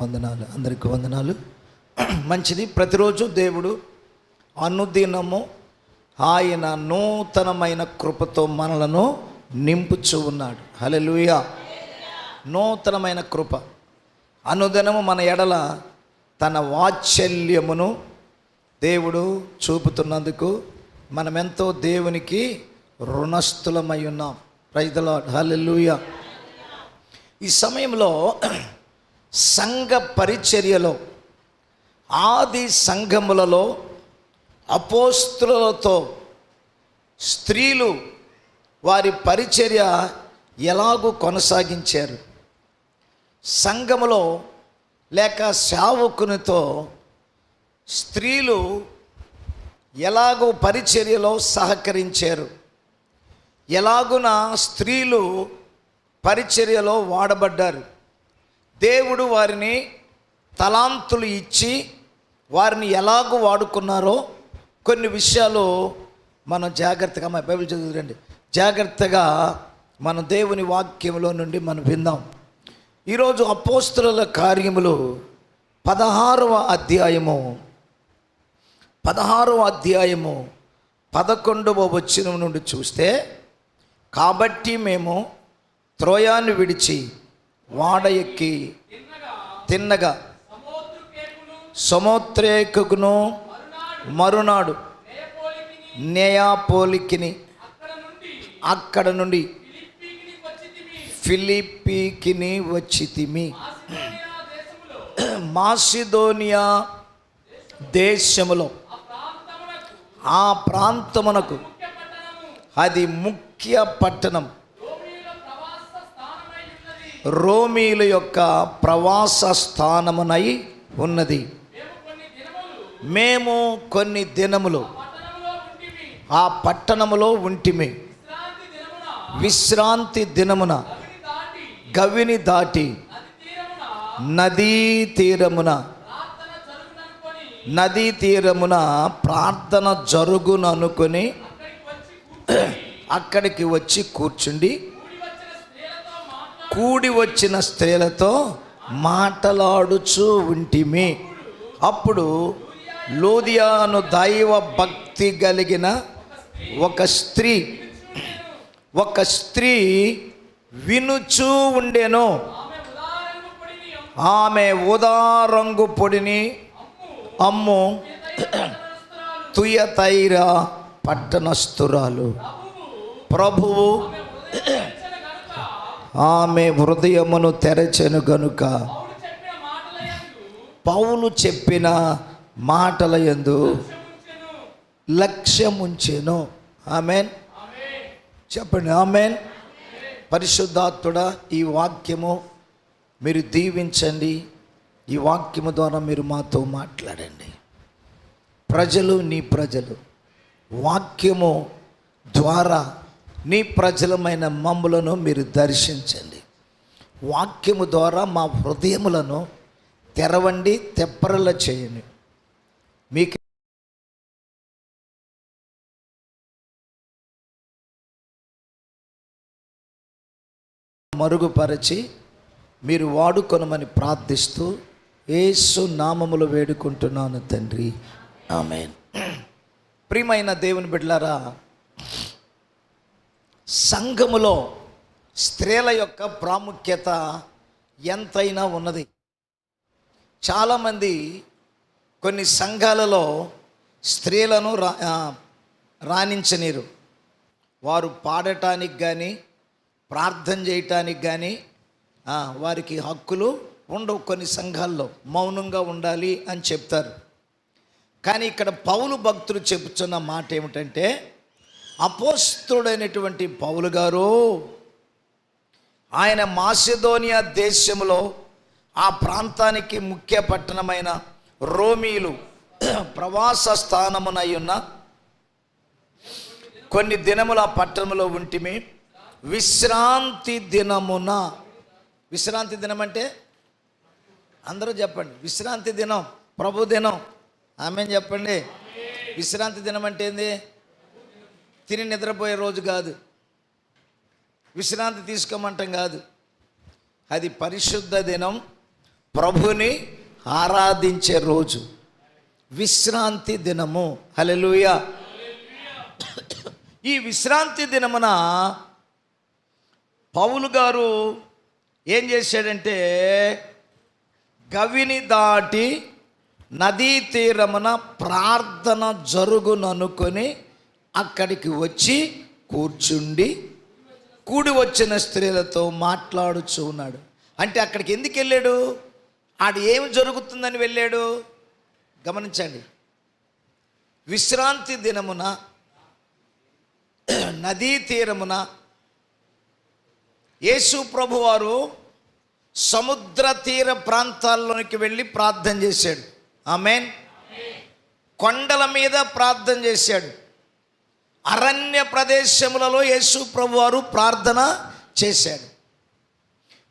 వందనాలు, అందరికీ వందనాలు. మంచిది. ప్రతిరోజు దేవుడు అనుదినము ఆయన నూతనమైన కృపతో మనలను నింపుచూ ఉన్నాడు. హల్లెలూయా. నూతనమైన కృప అనుదినము మన ఎడల తన వాత్సల్యమును దేవుడు చూపుతున్నందుకు మనమెంతో దేవునికి రుణస్థులమై ఉన్నాం. Praise the lord. హల్లెలూయా. ఈ సమయంలో సంఘ పరిచర్యలో ఆది సంఘములలో అపోస్తులతో స్త్రీలు వారి పరిచర్య ఎలాగూ కొనసాగించారు, సంఘములో లేక సేవకునితో స్త్రీలు ఎలాగూ పరిచర్యలో సహకరించారు, ఎలాగున స్త్రీలు పరిచర్యలో వాడబడ్డారు. దేవుడు వారిని తలాంతులు ఇచ్చి వారిని ఎలాగూ వాడుకున్నారో కొన్ని విషయాలు మనం జాగ్రత్తగా, మా బైబిల్ చదువురండి, జాగ్రత్తగా మన దేవుని వాక్యంలో నుండి మనం విందాం. ఈరోజు అపోస్తుల కార్యములు 16వ అధ్యాయము 11వ వచనం నుండి చూస్తే, కాబట్టి మేము త్రోయాను విడిచి వాడ ఎక్కి తిన్నగా సముద్రేకును మరునాడు నెయాపోలికిని, అక్కడ నుండి ఫిలిప్పీకిని వచ్చితిమి. మాసిదోనియా దేశములో ఆ ప్రాంతమునకు అది ముఖ్య పట్టణం, రోమీల యొక్క ప్రవాస స్థానమునై ఉన్నది. మేము కొన్ని దినములు ఆ పట్టణములో ఉంటిమి. విశ్రాంతి దినమున గవిని దాటి నదీ తీరమున ప్రార్థన జరుగుననుకొని అక్కడికి వచ్చి కూర్చుండి కూడి వచ్చిన స్త్రీలతో మాటలాడుచూ ఉంటిమి. అప్పుడు లూదియాను దైవ భక్తి కలిగిన ఒక స్త్రీ వినుచూ ఉండెను. ఆమె ఉదారంగు పొడిని అమ్ము తుయతైరా పట్టణస్థురాలు. ప్రభువు ఆమె హృదయమును తెరచెను గనుక పౌలు చెప్పిన మాటల యందు లక్ష్యముంచెను. ఆమేన్ చెప్పండి. ఆమేన్. పరిశుద్ధాత్ముడా, ఈ వాక్యము మీరు దీవించండి. ఈ వాక్యము ద్వారా మీరు మాతో మాట్లాడండి. నీ ప్రజలు వాక్యము ద్వారా నీ ప్రజలమైన మమ్ములను మీరు దర్శించండి. వాక్యము ద్వారా మా హృదయములను తెరవండి, తెప్పరల చేయండి. మీకు మరుగుపరచి మీరు వాడుకొనమని ప్రార్థిస్తూ యేసు నామములో వేడుకుంటున్నాను తండ్రి. ఆమేన్. ప్రియమైన దేవుని బిడ్డలారా, సంఘములో స్త్రీల యొక్క ప్రాముఖ్యత ఎంతైనా ఉన్నది. చాలామంది కొన్ని సంఘాలలో స్త్రీలను రాణించనీరు. వారు పాడటానికి కానీ ప్రార్థన చేయటానికి కానీ వారికి హక్కులు ఉండవు. కొన్ని సంఘాల్లో మౌనంగా ఉండాలి అని చెప్తారు. కానీ ఇక్కడ పౌలు భక్తులు చెబుతున్న మాట ఏమిటంటే, అపోస్తుడైనటువంటి పౌలు గారు ఆయన మాసిదోనియా దేశంలో ఆ ప్రాంతానికి ముఖ్య పట్టణమైన రోమీలు ప్రవాస స్థానమునై ఉన్న కొన్ని దినముల ఆ పట్టణంలో ఉంటిమి. విశ్రాంతి దినమున, విశ్రాంతి దినం అంటే అందరూ చెప్పండి, విశ్రాంతి దినం ప్రభు దినం. ఆమేన్ చెప్పండి. విశ్రాంతి దినం అంటే ఏంది? తిని నిద్రపోయే రోజు కాదు, విశ్రాంతి తీసుకోమంటాం కాదు. అది పరిశుద్ధ దినం, ప్రభుని ఆరాధించే రోజు, విశ్రాంతి దినము. హల్లెలూయా. ఈ విశ్రాంతి దినమున పౌలు గారు ఏం చేశాడంటే, గవిని దాటి నదీ తీరమున ప్రార్థన జరుగుననుకొని అక్కడికి వచ్చి కూర్చుండి కూడి వచ్చిన స్త్రీలతో మాట్లాడుచూ ఉన్నాడు. అంటే అక్కడికి ఎందుకు వెళ్ళాడు? ఆడు ఏమి జరుగుతుందని వెళ్ళాడు? గమనించండి. విశ్రాంతి దినమున నదీ తీరమున యేసు ప్రభువారు సముద్ర తీర ప్రాంతాల్లోనికి వెళ్ళి ప్రార్థన చేశాడు. ఆమేన్. కొండల మీద ప్రార్థన చేశాడు. అరణ్య ప్రదేశములలో యేసు ప్రభువారు ప్రార్థన చేశాడు.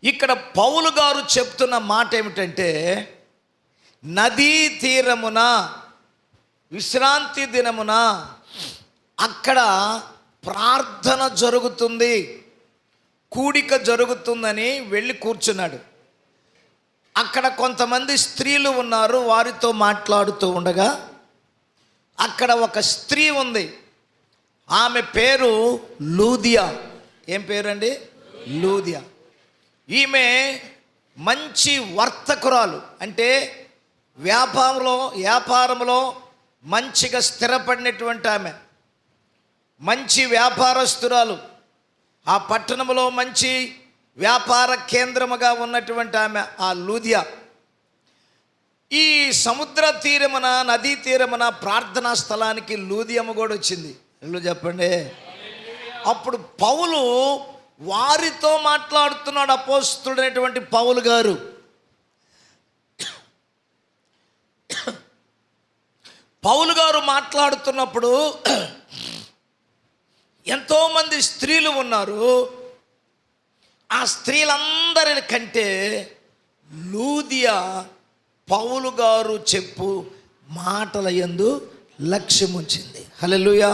ఇక్కడ పౌలు గారు చెప్తున్న మాట ఏమిటంటే, నదీ తీరమున విశ్రాంతి దినమున అక్కడ ప్రార్థన జరుగుతుంది, కూడిక జరుగుతుందని వెళ్ళి కూర్చున్నాడు. అక్కడ కొంతమంది స్త్రీలు ఉన్నారు, వారితో మాట్లాడుతూ ఉండగా అక్కడ ఒక స్త్రీ ఉంది. ఆమె పేరు లూదియా. ఏం పేరండి? లూదియా. ఈమె మంచి వర్తకురాలు, అంటే వ్యాపారంలో మంచిగా స్థిరపడినటువంటి ఆమె, మంచి వ్యాపారస్తురాలు. ఆ పట్టణంలో మంచి వ్యాపార కేంద్రముగా ఉన్నటువంటి ఆమె ఆ లూదియా. ఈ సముద్ర తీరమున నదీ తీరమున ప్రార్థనా స్థలానికి లూదియమ్మ కూడా వచ్చింది. ఇల్లు చెప్పండి. అప్పుడు పౌలు వారితో మాట్లాడుతున్నాడు. అపోస్తలుడైనటువంటి పౌలు గారు మాట్లాడుతున్నప్పుడు ఎంతోమంది స్త్రీలు ఉన్నారు. ఆ స్త్రీలందరి కంటే లూదియా పౌలు గారు చెప్పు మాటల యందు లక్ష్యం ఉంచింది. హల్లెలూయా.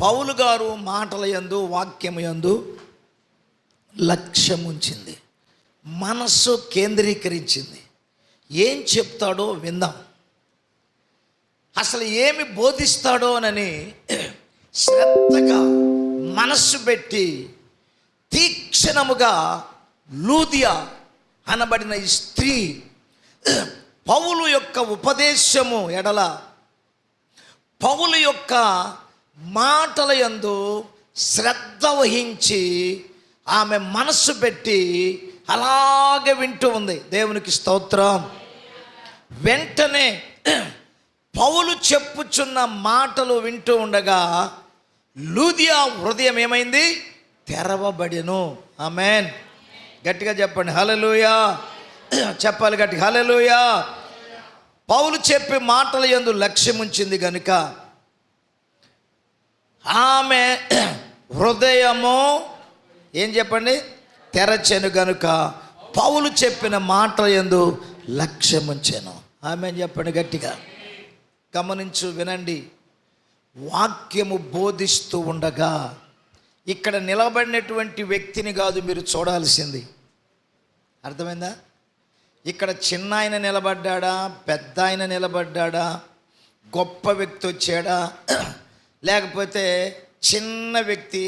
పౌలు గారు మాటల యందు వాక్యము యందు లక్ష్యం ఉంచింది, మనస్సు కేంద్రీకరించింది. ఏం చెప్తాడో విందాం, అసలు ఏమి బోధిస్తాడోనని శ్రద్ధగా మనస్సు పెట్టి తీక్షణముగా లూదియా అనబడిన ఈ స్త్రీ పౌలు యొక్క ఉపదేశము ఎడల, పౌలు యొక్క మాటల యందు శ్రద్ధ వహించి ఆమె మనస్సు పెట్టి అలాగే వింటూ ఉంది. దేవునికి స్తోత్రం. వెంటనే పౌలు చెప్పుచున్న మాటలు వింటూ ఉండగా లూదియా హృదయం ఏమైంది? తెరవబడెను. ఆమేన్. గట్టిగా చెప్పండి హల్లెలూయా. చెప్పాలి గట్టిగా హల్లెలూయా. పౌలు చెప్పే మాటల యందు లక్ష్యం ఉంచింది గనుక ఆమె హృదయము ఏం చెప్పండి? తెరచెను గనుక పౌలు చెప్పిన మాటల యందు లక్ష్యం ఉంచాను. ఆమె చెప్పండి గట్టిగా. గమనించు, వినండి. వాక్యము బోధిస్తూ ఉండగా ఇక్కడ నిలబడినటువంటి వ్యక్తిని కాదు మీరు చూడాల్సింది. అర్థమైందా? ఇక్కడ చిన్న ఆయన నిలబడ్డా, పెద్ద ఆయన నిలబడ్డా, గొప్ప వ్యక్తి వచ్చాడా, లేకపోతే చిన్న వ్యక్తి,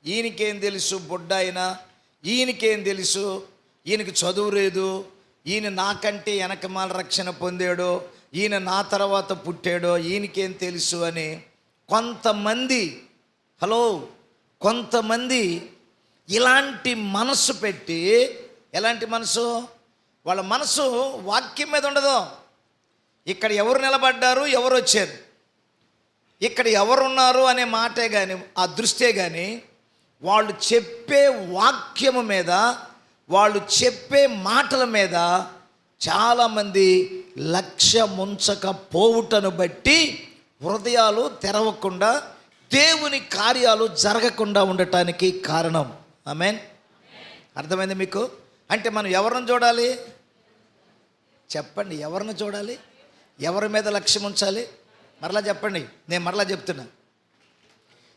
ఈయనకేం తెలుసు, బుడ్డ అయినా ఈయనకేం తెలుసు, ఈయనకి చదువు లేదు, ఈయన నాకంటే వెనకమాల రక్షణ పొందాడో, ఈయన నా తర్వాత పుట్టాడో, ఈయనకేం తెలుసు అని కొంతమంది ఇలాంటి మనసు పెట్టి, ఎలాంటి మనసు? వాళ్ళ మనసు వాక్యం మీద ఉండదు. ఇక్కడ ఎవరు నిలబడ్డారు, ఎవరు వచ్చారు, ఇక్కడ ఎవరున్నారు అనే మాటే కానీ, ఆ దృష్టే కానీ, వాళ్ళు చెప్పే వాక్యము మీద, వాళ్ళు చెప్పే మాటల మీద చాలామంది లక్ష్యముంచకపోవుటను బట్టి హృదయాలు తెరవకుండా, దేవుని కార్యాలు జరగకుండా ఉండటానికి కారణం. ఆమేన్. అర్థమైంది మీకు? అంటే మనం ఎవరిని చూడాలి? చెప్పండి, ఎవరిని చూడాలి? ఎవరి మీద లక్ష్యం ఉంచాలి? మరలా చెప్పండి, నేను మరలా చెప్తున్నా.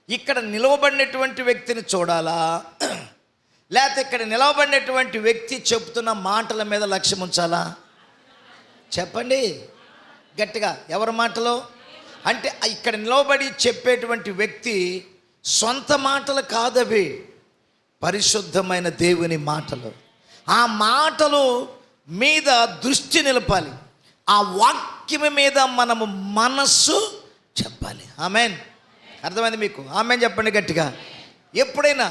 ఇక్కడ నిలవబడినటువంటి వ్యక్తిని చూడాలా, లేకపోతే ఇక్కడ నిలవబడినటువంటి వ్యక్తి చెప్తున్న మాటల మీద లక్ష్యం ఉంచాలా? చెప్పండి గట్టిగా, ఎవరి మాటలు? అంటే ఇక్కడ నిలవబడి చెప్పేటువంటి వ్యక్తి సొంత మాటలు కాదవి, పరిశుద్ధమైన దేవుని మాటలు. ఆ మాటలు మీద దృష్టి నిలపాలి, ఆ వాక్యం మీద మనము మనస్సు చెప్పాలి. ఆమేన్. అర్థమైంది మీకు? ఆమేన్ చెప్పండి గట్టిగా. ఎప్పుడైనా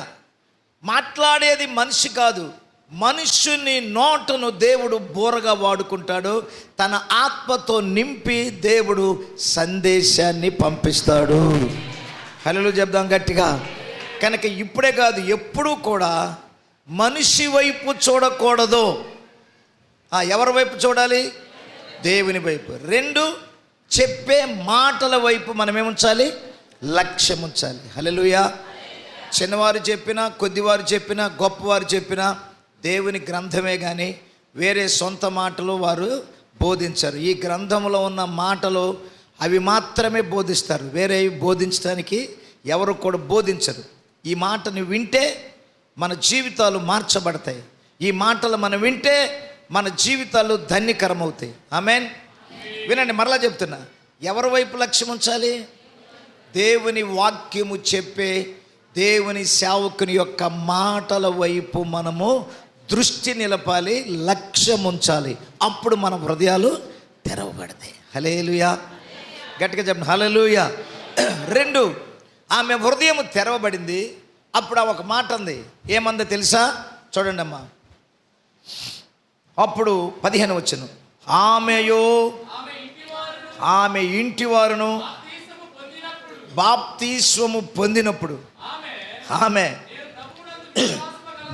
మాట్లాడేది మనిషి కాదు, మనుష్యుని నోటను దేవుడు బోరగా వాడుకుంటాడు. తన ఆత్మతో నింపి దేవుడు సందేశాన్ని పంపిస్తాడు. హల్లెలూయా చెప్దాం గట్టిగా. కనుక ఇప్పుడే కాదు, ఎప్పుడూ కూడా మనిషి వైపు చూడకూడదు. ఎవరి వైపు చూడాలి? దేవుని వైపు. 2, చెప్పే మాటల వైపు మనమేముంచాలి? లక్ష్యం ఉంచాలి. హల్లెలూయా. చిన్నవారు చెప్పినా, కొద్దివారు చెప్పినా, గొప్పవారు చెప్పినా దేవుని గ్రంథమే కానీ వేరే సొంత మాటలు వారు బోధించరు. ఈ గ్రంథంలో ఉన్న మాటలు అవి మాత్రమే బోధిస్తారు, వేరే బోధించడానికి ఎవరు కూడా బోధించరు. ఈ మాటను వింటే మన జీవితాలు మార్చబడతాయి. ఈ మాటలు మనం వింటే మన జీవితాలు ధన్యకరమవుతాయి. ఆమేన్. వినండి, మరలా చెప్తున్నా, ఎవరి వైపు లక్ష్యం ఉంచాలి? దేవుని వాక్యము చెప్పే దేవుని సేవకుని యొక్క మాటల వైపు మనము దృష్టి నిలపాలి, లక్ష్యం ఉంచాలి. అప్పుడు మన హృదయాలు తెరవబడతాయి. హల్లెలూయా. గట్టిగా చెప్పండి, హల్లెలూయా. 2, ఆమె హృదయం తెరవబడింది. అప్పుడు ఒక మాట అంది. ఏమందో తెలుసా? చూడండి అమ్మా. అప్పుడు 15 వచనం, ఆమె ఇంటి వారును బాప్తిస్మము పొందినప్పుడు ఆమె,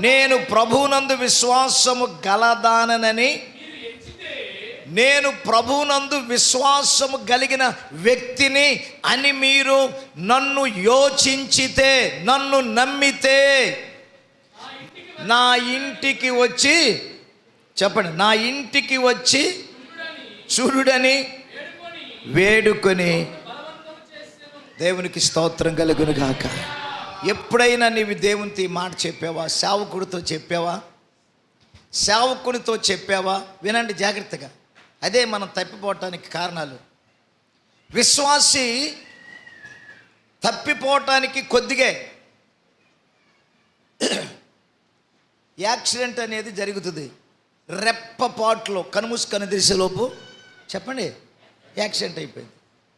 నేను ప్రభువునందు విశ్వాసము గలదానని, నేను ప్రభువునందు విశ్వాసము కలిగిన వ్యక్తిని అని మీరు నన్ను యోచించితే, నన్ను నమ్మితే నా ఇంటికి వచ్చి, చెప్పండి, నా ఇంటికి వచ్చి చూడుడని వేడుకొని, దేవునికి స్తోత్రం కలుగును గాక. ఎప్పుడైనా నీవు దేవునితో ఈ మాట చెప్పావా? సేవకుడితో చెప్పావా? సేవకునితో చెప్పావా? వినండి జాగ్రత్తగా. అదే మనం తప్పిపోవటానికి కారణాలు. విశ్వాసి తప్పిపోవటానికి కొద్దిగా యాక్సిడెంట్ అనేది జరుగుతుంది. రెప్పపాట్లో కనుమూసుకొని తెరిసేలోపు చెప్పండి యాక్సిడెంట్ అయిపోయింది.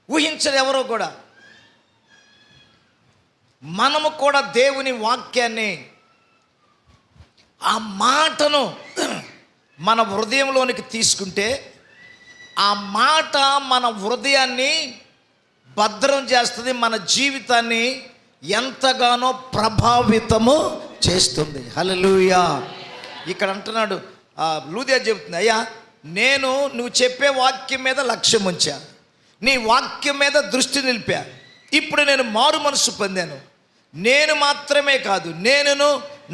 ఊహించరు ఎవరో కూడా. మనము కూడా దేవుని వాక్యాన్ని, ఆ మాటను మన హృదయంలోనికి తీసుకుంటే, ఆ మాట మన హృదయాన్ని భద్రం చేస్తుంది, మన జీవితాన్ని ఎంతగానో ప్రభావితము చేస్తుంది. హల్లెలూయా. ఇక్కడ అంటున్నాడు, లూదియా చెబుతుంది, అయ్యా నేను నువ్వు చెప్పే వాక్యం మీద లక్ష్యం ఉంచా, నీ వాక్యం మీద దృష్టి నిలిపా. ఇప్పుడు నేను మారు మనసు పొందాను. నేను మాత్రమే కాదు, నేనును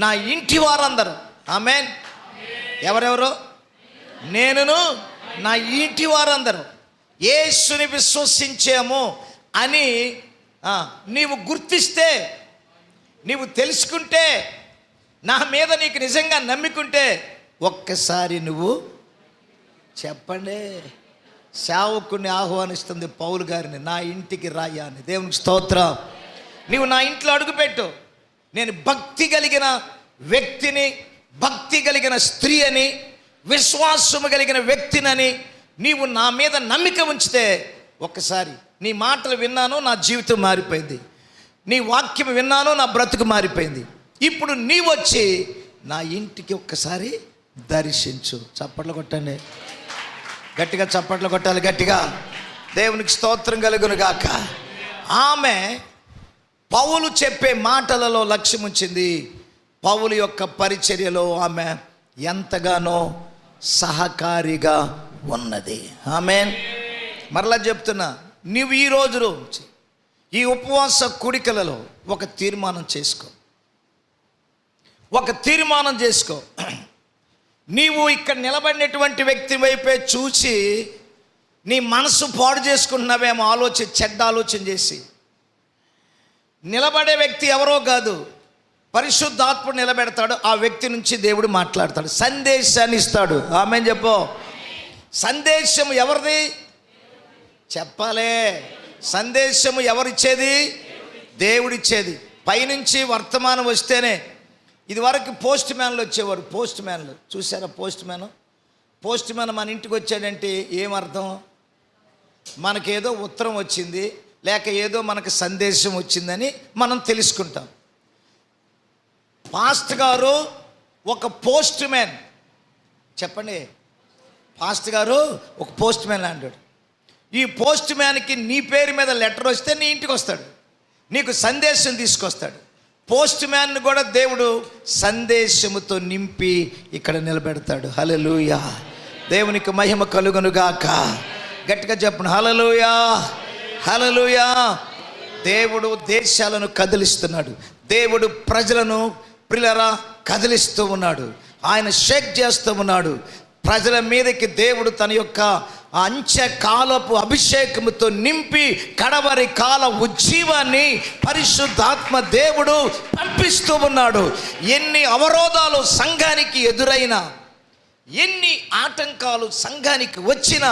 నా ఇంటి వారందరూ. ఆమేన్. ఎవరెవరు? నేనును నా ఇంటి వారందరూ యేసుని విశ్వసించాము అని నీవు గుర్తిస్తే, నీవు తెలుసుకుంటే, నా మీద నీకు నిజంగా నమ్మికుంటే, ఒక్కసారి నువ్వు చెప్పండి, సేవకుని ఆహ్వానిస్తుంది పౌలు గారిని, నా ఇంటికి రాయ్యా అని. దేవునికి స్తోత్రం. నీవు నా ఇంట్లో అడుగుపెట్టు. నేను భక్తి కలిగిన వ్యక్తిని, భక్తి కలిగిన స్త్రీ అని, విశ్వాసము కలిగిన వ్యక్తినని నీవు నా మీద నమ్మిక ఉంచితే, ఒక్కసారి నీ మాటలు విన్నాను, నా జీవితం మారిపోయింది. నీ వాక్యం విన్నాను, నా బ్రతుకు మారిపోయింది. ఇప్పుడు నీ వచ్చి నా ఇంటికి ఒక్కసారి దర్శించు. చప్పట్లు కొట్టండి గట్టిగా, చప్పట్లు కొట్టాలి గట్టిగా. దేవునికి స్తోత్రం కలుగును గాక. ఆమె పౌలు చెప్పే మాటలలో లక్ష్యం ఉంచింది. పౌలు యొక్క పరిచర్యలో ఆమె ఎంతగానో సహకారిగా ఉన్నది. ఆమేన్. మరలా చెప్తున్నా, నువ్వు ఈ రోజు నుంచి ఈ ఉపవాస కూడికలలో ఒక తీర్మానం చేసుకో, ఒక తీర్మానం చేసుకో. నీవు ఇక్కడ నిలబడినటువంటి వ్యక్తి వైపే చూసి నీ మనసు పాడు చేసుకుంటున్నావేమో చెడ్డ ఆలోచన చేసి. నిలబడే వ్యక్తి ఎవరో కాదు, పరిశుద్ధాత్ముడు నిలబెడతాడు. ఆ వ్యక్తి నుంచి దేవుడు మాట్లాడతాడు, సందేశాన్ని ఇస్తాడు. ఆమేన్ చెప్పు. సందేశం ఎవరిది చెప్పాలే. సందేశము ఎవరిచ్చేది? దేవుడిచ్చేది. పైనుంచి వర్తమానం వస్తేనే. ఇది వరకు పోస్ట్ మ్యాన్లు వచ్చేవారు. పోస్ట్ మ్యాన్లు చూసారా? పోస్ట్ మ్యాన్ మన ఇంటికి వచ్చాడంటే ఏమర్థం? మనకేదో ఉత్తరం వచ్చింది, లేక ఏదో మనకు సందేశం వచ్చిందని మనం తెలుసుకుంటాం. పాస్ట్ గారు ఒక పోస్ట్ మ్యాన్. చెప్పండి, పాస్ట్ గారు ఒక పోస్ట్ మ్యాన్ అంటాడు. ఈ పోస్ట్ మ్యాన్కి నీ పేరు మీద లెటర్ వస్తే నీ ఇంటికి వస్తాడు, నీకు సందేశం తీసుకొస్తాడు. పోస్ట్ మ్యాన్ను కూడా దేవుడు సందేశముతో నింపి ఇక్కడ నిలబెడతాడు. హల్లెలూయా, దేవునికి మహిమ కలుగునుగాక. గట్టిగా చెప్పండి, హల్లెలూయా, హల్లెలూయా. దేవుడు దేశాలను కదిలిస్తున్నాడు. దేవుడు ప్రజలను ప్రియులారా కదిలిస్తూ ఉన్నాడు. ఆయన షేక్ చేస్తూ ఉన్నాడు. ప్రజల మీదకి దేవుడు తన యొక్క అంత్యకాలపు అభిషేకముతో నింపి కడవరి కాల ఉజ్జీవాన్ని పరిశుద్ధాత్మ దేవుడు పంపిస్తూ ఉన్నాడు. ఎన్ని అవరోధాలు సంఘానికి ఎదురైనా, ఎన్ని ఆటంకాలు సంఘానికి వచ్చినా,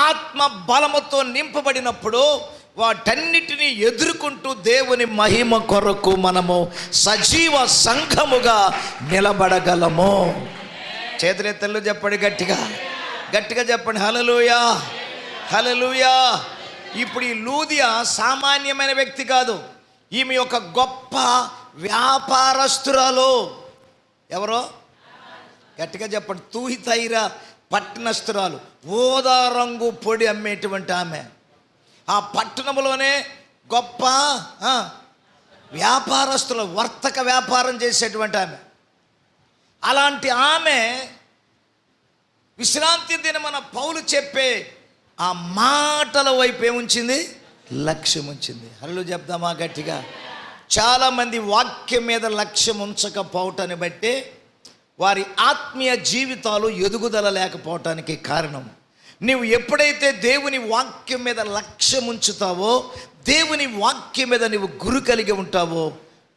ఆత్మ బలముతో నింపబడినప్పుడు వాటన్నిటినీ ఎదుర్కొంటూ దేవుని మహిమ కొరకు మనము సజీవ సంఘముగా నిలబడగలము. చేతులెత్తలు చెప్పండి, గట్టిగా చెప్పండి, హల్లెలూయా, హల్లెలూయా. ఇప్పుడు ఈ లూదియా సామాన్యమైన వ్యక్తి కాదు. ఈమె ఒక గొప్ప వ్యాపారస్తురాలు. ఎవరో గట్టిగా చెప్పండి, తూహితైరా పట్టణస్తురాలు. ఊదా రంగు పొడి అమ్మేటువంటి ఆమె. ఆ పట్టణంలోనే గొప్ప వ్యాపారస్తుల వర్తక వ్యాపారం చేసేటువంటి ఆమె. అలాంటి ఆమె విశ్రాంతి దినమన పౌలు చెప్పే ఆ మాటల వైపు ఏముంచింది? లక్ష్యం ఉంచింది. హల్లెలూయా చెప్దామా గట్టిగా? చాలామంది వాక్యం మీద లక్ష్యం ఉంచకపోవటాన్ని బట్టి వారి ఆత్మీయ జీవితాలు ఎదుగుదల లేకపోవటానికి కారణం. నీవు ఎప్పుడైతే దేవుని వాక్యం మీద లక్ష్యం ఉంచుతావో, దేవుని వాక్యం మీద నీవు గురి కలిగి ఉంటావో,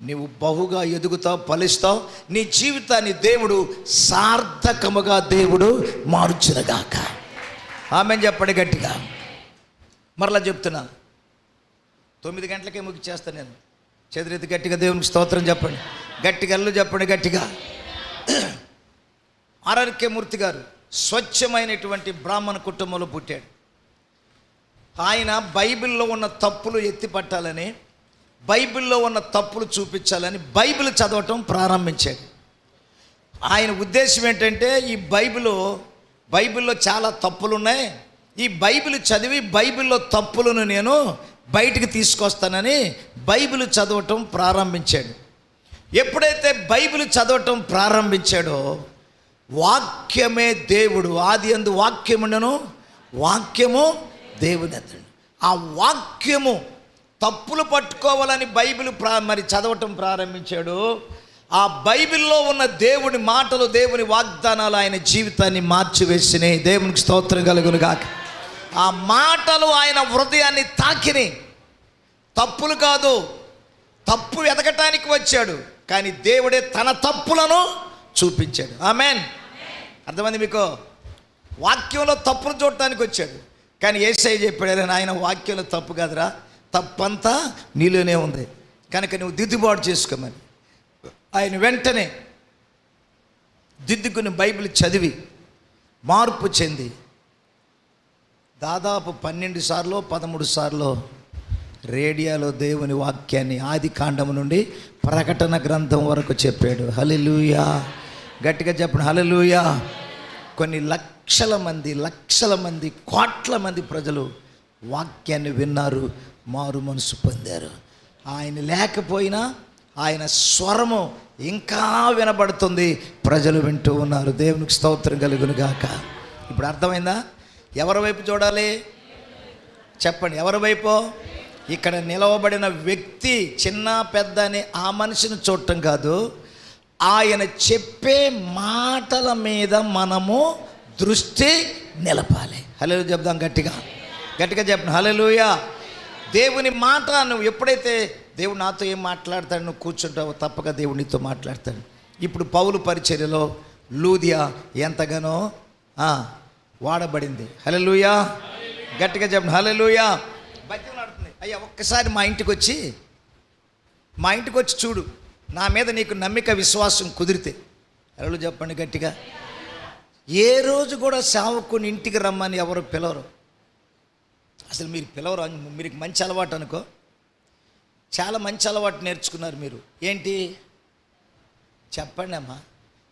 నీవు బహుగా ఎదుగుతావు, ఫలిస్తావు. నీ జీవితాన్ని దేవుడు సార్థకముగా దేవుడు మార్చునుగాక. ఆమేన్ చెప్పండి గట్టిగా. మరలా చెప్తున్నా, 9 గంటలకే ముగిచేస్తాను నేను. చేతులెత్తి గట్టిగా దేవునికి స్తోత్రం చెప్పండి. గట్టిగా చెప్పండి గట్టిగా. ఆర్ఆర్కే మూర్తి గారు స్వచ్ఛమైనటువంటి బ్రాహ్మణ కుటుంబంలో పుట్టాడు. ఆయన బైబిల్లో ఉన్న తప్పులు ఎత్తి పట్టాలని, బైబిల్లో ఉన్న తప్పులు చూపించాలని బైబిల్ చదవటం ప్రారంభించాడు. ఆయన ఉద్దేశం ఏంటంటే, ఈ బైబిల్లో చాలా తప్పులు ఉన్నాయి, ఈ బైబిల్ చదివి బైబిల్లో తప్పులను నేను బయటికి తీసుకొస్తానని బైబిల్ చదవటం ప్రారంభించాడు. ఎప్పుడైతే బైబిల్ చదవటం ప్రారంభించాడో, వాక్యమే దేవుడు. ఆది యందు వాక్యముండెను, వాక్యము దేవుని అతడు. ఆ వాక్యము తప్పులు పట్టుకోవాలని బైబిల్ మరి చదవటం ప్రారంభించాడు. ఆ బైబిల్లో ఉన్న దేవుని మాటలు, దేవుని వాగ్దానాలు ఆయన జీవితాన్ని మార్చివేసినాయి. దేవునికి స్తోత్రం కలుగునుగాక. ఆ మాటలు ఆయన హృదయాన్ని తాకినాయి. తప్పులు కాదు, తప్పు వెతకటానికి వచ్చాడు, కానీ దేవుడే తన తప్పులను చూపించాడు. ఆమేన్. అర్థమైంది మీకు? వాక్యంలో తప్పును చూడటానికి వచ్చాడు, కానీ యేసయ్య చెప్పాడు, ఆయన వాక్యంలో తప్పు కాదురా, తప్పంతా నీలోనే ఉంది, కనుక నువ్వు దిద్దుబాటు చేసుకోమని. ఆయన వెంటనే దిద్దుకుని బైబిల్ చదివి మార్పు చెంది దాదాపు 12 సార్లు 13 సార్లు రేడియోలో దేవుని వాక్యాన్ని ఆది కాండము నుండి ప్రకటన గ్రంథం వరకు చెప్పాడు. హల్లెలూయా, గట్టిగా చెప్పండి, హల్లెలూయా. కొన్ని లక్షల మంది కోట్ల మంది ప్రజలు వాక్యాన్ని విన్నారు, మారు మనసు పొందారు. ఆయన లేకపోయినా ఆయన స్వరము ఇంకా వినబడుతుంది, ప్రజలు వింటూ ఉన్నారు. దేవునికి స్తోత్రం కలుగునుగాక. ఇప్పుడు అర్థమైందా? ఎవరి వైపు చూడాలి చెప్పండి? ఎవరి వైపు? ఇక్కడ నిలవబడిన వ్యక్తి చిన్న పెద్ద అని ఆ మనిషిని చూడటం కాదు, ఆయన చెప్పే మాటల మీద మనము దృష్టి నిలపాలి. హల్లెలూయా చెప్దాం గట్టిగా, గట్టిగా చెప్పండి హల్లెలూయా. దేవుని మాట నువ్వు ఎప్పుడైతే దేవుడు నాతో ఏం మాట్లాడతాడు నువ్వు కూర్చుంటావో తప్పక దేవుడు నీతో మాట్లాడతాడు. ఇప్పుడు పౌలు పరిచర్యలో లూదియా ఎంతగానో వాడబడింది. హల్లెలూయా గట్టిగా చెప్పండి హల్లెలూయా. బతిమలాడుతుంది, అయ్యా ఒక్కసారి మా ఇంటికి వచ్చి చూడు, నా మీద నీకు నమ్మిక విశ్వాసం కుదిరితే. హల్లెలూయా చెప్పండి గట్టిగా. ఏ రోజు కూడా సేవకుని ఇంటికి రమ్మని ఎవరు పిలవరు. అసలు మీరు పిలవరు. మీరు మంచి అలవాటు అనుకో, చాలా మంచి అలవాటు నేర్చుకున్నారు మీరు. ఏంటి చెప్పండి అమ్మా,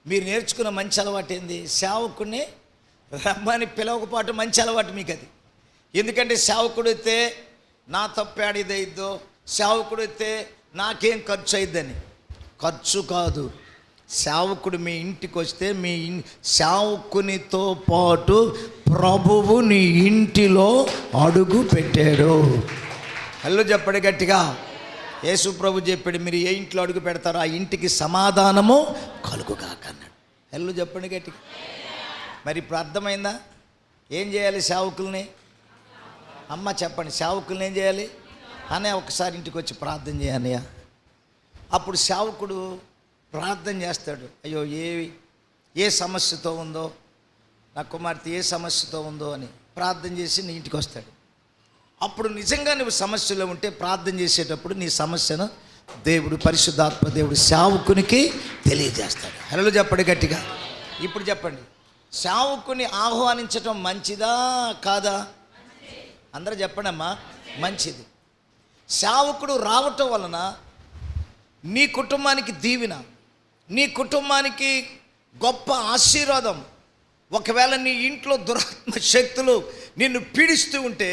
మీరు నేర్చుకున్న మంచి అలవాటు ఏంది? సేవకుని రమ్మని పిలవకపోవటం మంచి అలవాటు మీకు అది. ఎందుకంటే సేవకుడు అయితే నా తప్పేడిదైద్దో, సేవకుడు అయితే నాకేం ఖర్చు అయిద్దని. ఖర్చు కాదు, సేవకుడు మీ ఇంటికి వస్తే సేవకునితో పాటు ప్రభువు నీ ఇంటిలో అడుగు పెట్టాడు. హల్లెలూయా చెప్పండి గట్టిగా. యేసు ప్రభు చెప్పాడు, మీరు ఏ ఇంట్లో అడుగు పెడతారో ఆ ఇంటికి సమాధానము కలుగుగాక అన్నాడు. హల్లెలూయా చెప్పండి గట్టిగా. మరి ఇప్పుడు అర్థమైందా? ఏం చేయాలి సేవకుల్ని? అమ్మ చెప్పండి, సేవకుల్ని ఏం చేయాలి? అన్నయ్య ఒకసారి ఇంటికి వచ్చి ప్రార్థన చేయన్నయ్య. అప్పుడు సేవకుడు ప్రార్థన చేస్తాడు. అయ్యో ఏ సమస్యతో ఉందో, నా కుమార్తె ఏ సమస్యతో ఉందో అని ప్రార్థన చేసి నీ ఇంటికి వస్తాడు. అప్పుడు నిజంగా నువ్వు సమస్యలో ఉంటే ప్రార్థన చేసేటప్పుడు నీ సమస్యను దేవుడు, పరిశుద్ధాత్మ దేవుడు సేవకునికి తెలియజేస్తాడు. హల్లెలూయా చెప్పండి గట్టిగా. ఇప్పుడు చెప్పండి, సేవకుని ఆహ్వానించటం మంచిదా కాదా? అందరూ చెప్పండి అమ్మా. మంచిది. సేవకుడు రావటం వలన నీ కుటుంబానికి దీవెన, నీ కుటుంబానికి గొప్ప ఆశీర్వాదం. ఒకవేళ నీ ఇంట్లో దురాత్మ శక్తులు నిన్ను పీడిస్తూ ఉంటే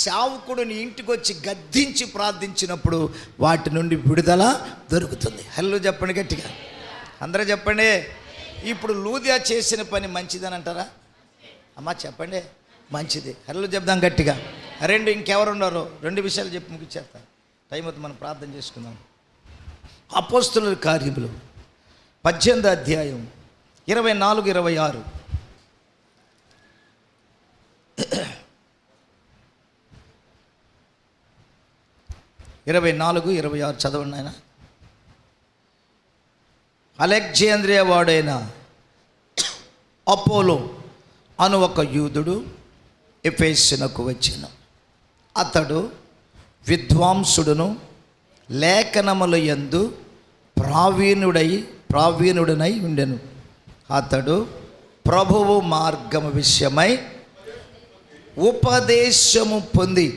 సేవకుడు నీ ఇంటికి వచ్చి గద్దించి ప్రార్థించినప్పుడు వాటి నుండి విడుదల దొరుకుతుంది. హల్లెలూయా చెప్పండి గట్టిగా. అందరూ చెప్పండి. ఇప్పుడు లూదియా చేసిన పని మంచిదని అంటారా? అమ్మా చెప్పండి, మంచిది. హల్లెలూయా చెప్దాం గట్టిగా. ఇంకెవరు ఉన్నారో 2 విషయాలు చెప్పి ముగిచ్చేస్తాను. టైం అవుతుంది, మనం ప్రార్థన చేసుకుందాం. అపోస్తలుల కార్యములు 18వ అధ్యాయం 24-26. 24-26 చదవండి ఆయన. అలెగ్జాంద్రియా వాడైన అపోలో అను ఒక యూదుడు ఎఫెసునకు వచ్చెను. అతడు విద్వాంసుడును లేఖనముల యందు ప్రావీణుడనై ఉండెను. అతడు ప్రభువు మార్గము విషయమై ఉపదేశము పొంది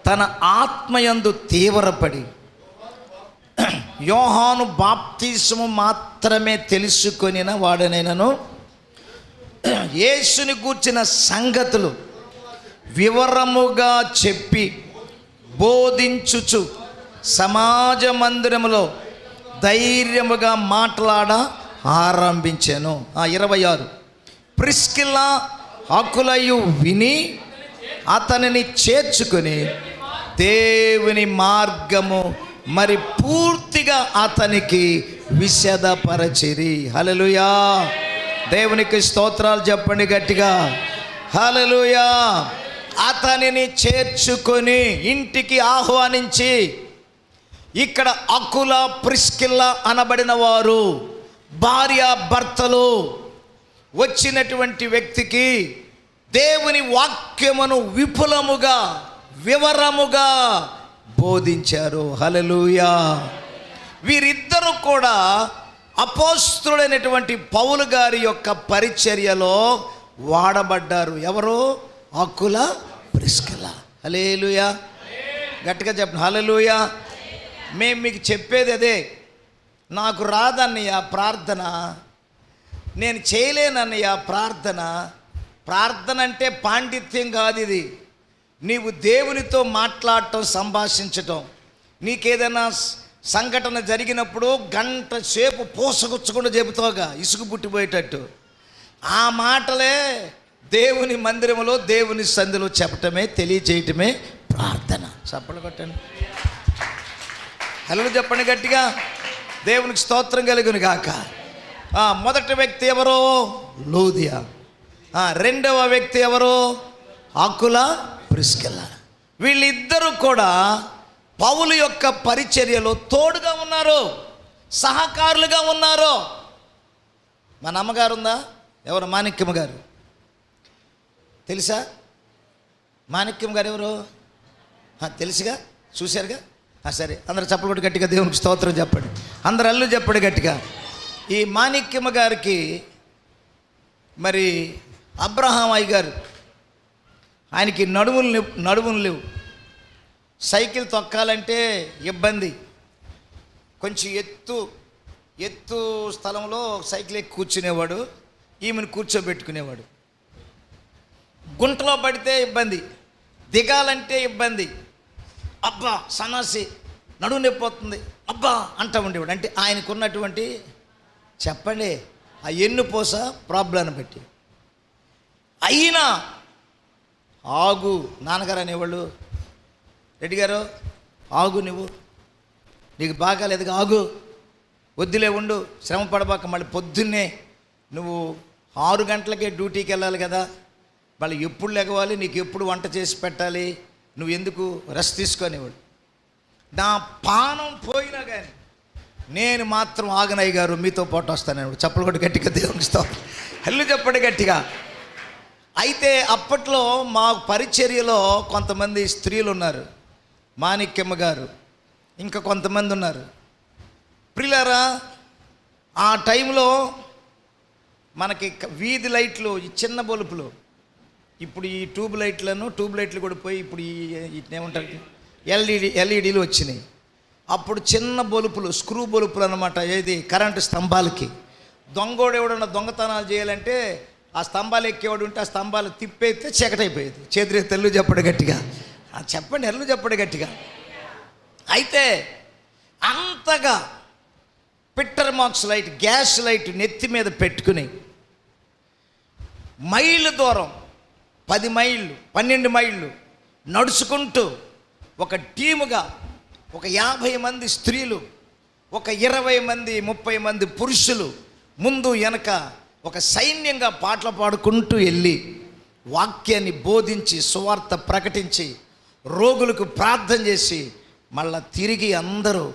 తన ఆత్మయందు తీవ్రపడి యోహాను బాప్తిసము మాత్రమే తెలుసుకొనిన వాడనైనను యేసుని గూర్చిన సంగతులు వివరముగా చెప్పి బోధించుచు సమాజ మందిరములో ధైర్యముగా మాట్లాడ ఆరంభించాను. 26 ప్రిస్కిల్లా అకులయు విని అతనిని చేర్చుకొని దేవుని మార్గము మరి పూర్తిగా అతనికి విశదపరచిరి. హల్లెలూయా దేవునికి స్తోత్రాలు చెప్పండి గట్టిగా. హల్లెలూయా. అతనిని చేర్చుకొని ఇంటికి ఆహ్వానించి, ఇక్కడ అకుల ప్రిస్కిల్లా అనబడిన వారు భార్య భర్తలు వచ్చినటువంటి వ్యక్తికి దేవుని వాక్యమును విపులముగా వివరముగా బోధించారు. హల్లెలూయా. వీరిద్దరూ కూడా అపోస్తలుడైనటువంటి పౌలు గారి యొక్క పరిచర్యలో వాడబడ్డారు. ఎవరు? అకుల ప్రిస్కిల్లా. హల్లెలూయా గట్టిగా చెప్పండి హల్లెలూయా. మేము మీకు చెప్పేది అదే. నాకు రాదన్నయ్య ప్రార్థన, నేను చేయలేనన్నయ్య ప్రార్థన అంటే పాండిత్యం కాదు ఇది. నీవు దేవునితో మాట్లాడటం, సంభాషించటం. నీకేదైనా సంఘటన జరిగినప్పుడు గంట సేపు పూసగుచ్చకుండా చెబుతావుగా, ఇసుగు పుట్టిపోయేటట్టు. ఆ మాటలే దేవుని మందిరంలో దేవుని సంధిలో చెప్పటమే, తెలియచేయటమే ప్రార్థన. చప్పట్లు కొట్టండి. హల్లెలూయా చెప్పండి గట్టిగా. దేవునికి స్తోత్రం కలుగును గాక. మొదటి వ్యక్తి ఎవరో లూదియా, రెండవ వ్యక్తి ఎవరో ఆకుల ప్రిస్కిల్లా. వీళ్ళిద్దరూ కూడా పౌలు యొక్క పరిచర్యలో తోడుగా ఉన్నారు, సహకారులుగా ఉన్నారు. మన అమ్మగారు ఉందా? ఎవరు? మాణిక్యమ్మ గారు. తెలుసా మాణిక్యం గారు ఎవరు? తెలుసుగా, చూశారుగా. సరే, అందరు చప్పలు కొట్టి గట్టిగా దేవునికి స్తోత్రం చెప్పండి. అందరు అల్లు చెప్పండి గట్టిగా. ఈ మాణిక్యమ్మ గారికి మరి అబ్రహాం అయ్య గారు, ఆయనకి నడుములు లేవు. సైకిల్ తొక్కాలంటే ఇబ్బంది. కొంచెం ఎత్తు స్థలంలో సైకిల్ ఎక్కి కూర్చునేవాడు, ఈమెను కూర్చోబెట్టుకునేవాడు. గుంటలో పడితే ఇబ్బంది, దిగాలంటే ఇబ్బంది. అబ్బా సన్నాసి, నడుము నొప్పిపోతుంది అబ్బా అంటూ ఉండేవాడు. అంటే ఆయనకున్నటువంటి చెప్పండి ఆ ఎన్నుపోస ప్రాబ్లం బట్టి. అయినా ఆగు నాన్నగారు అనేవాళ్ళు, రెడ్డి గారు ఆగు, నీకు బాగాలేదుగా, ఆగు, వద్దులే ఉండు, శ్రమ పడబాక, మళ్ళీ పొద్దున్నే నువ్వు 6 గంటలకే డ్యూటీకి వెళ్ళాలి కదా, వాళ్ళు ఎప్పుడు లెగవాలి, నీకు ఎప్పుడు వంట చేసి పెట్టాలి, నువ్వు ఎందుకు రెస్ట్ తీసుకునేవాడు. నా పానం పోయినా కానీ నేను మాత్రం ఆగనయ్య గారు మీతో పాటు వస్తాను. చప్పలు కొట్టి గట్టిగా దేవునికి స్తోత్రం, హల్లు చెప్పండి గట్టిగా. అయితే అప్పట్లో మా పరిచర్యలో కొంతమంది స్త్రీలు ఉన్నారు, మాణిక్యమ్మ గారు, ఇంకా కొంతమంది ఉన్నారు. ప్రియులారా, ఆ టైంలో మనకి వీధి లైట్లు, ఈ చిన్న బల్బులు, ఇప్పుడు ఈ ట్యూబ్ లైట్లు కూడా పోయి ఇప్పుడు ఈ ఏమంటారు ఎల్ఈడీలు వచ్చినాయి. అప్పుడు చిన్న బల్బులు, స్క్రూ బల్బులు అనమాట. ఏది కరెంటు స్తంభాలకి. దొంగోడు ఎవడన్నా దొంగతనాలు చేయాలంటే ఆ స్తంభాలు ఎక్కేవాడు ఉంటే ఆ స్తంభాలు తిప్పేస్తే చీకటైపోయేది. చేతులు తెల్లు చెప్పడు గట్టిగా, చెప్పండి ఎల్లు చెప్పడు గట్టిగా. అయితే అంతగా పిట్టర్ మార్క్స్ లైట్, గ్యాస్ లైట్ నెత్తి మీద పెట్టుకుని మైళ్ళ దూరం, 10 మైళ్ళు 12 మైళ్ళు నడుచుకుంటూ ఒక టీముగా, ఒక 50 మంది స్త్రీలు, ఒక 20 మంది 30 మంది పురుషులు ముందు వెనక ఒక సైన్యంగా పాటలు పాడుకుంటూ వెళ్ళి వాక్యాన్ని బోధించి సువార్త ప్రకటించి రోగులకు ప్రార్థన చేసి మళ్ళా తిరిగి అందరూ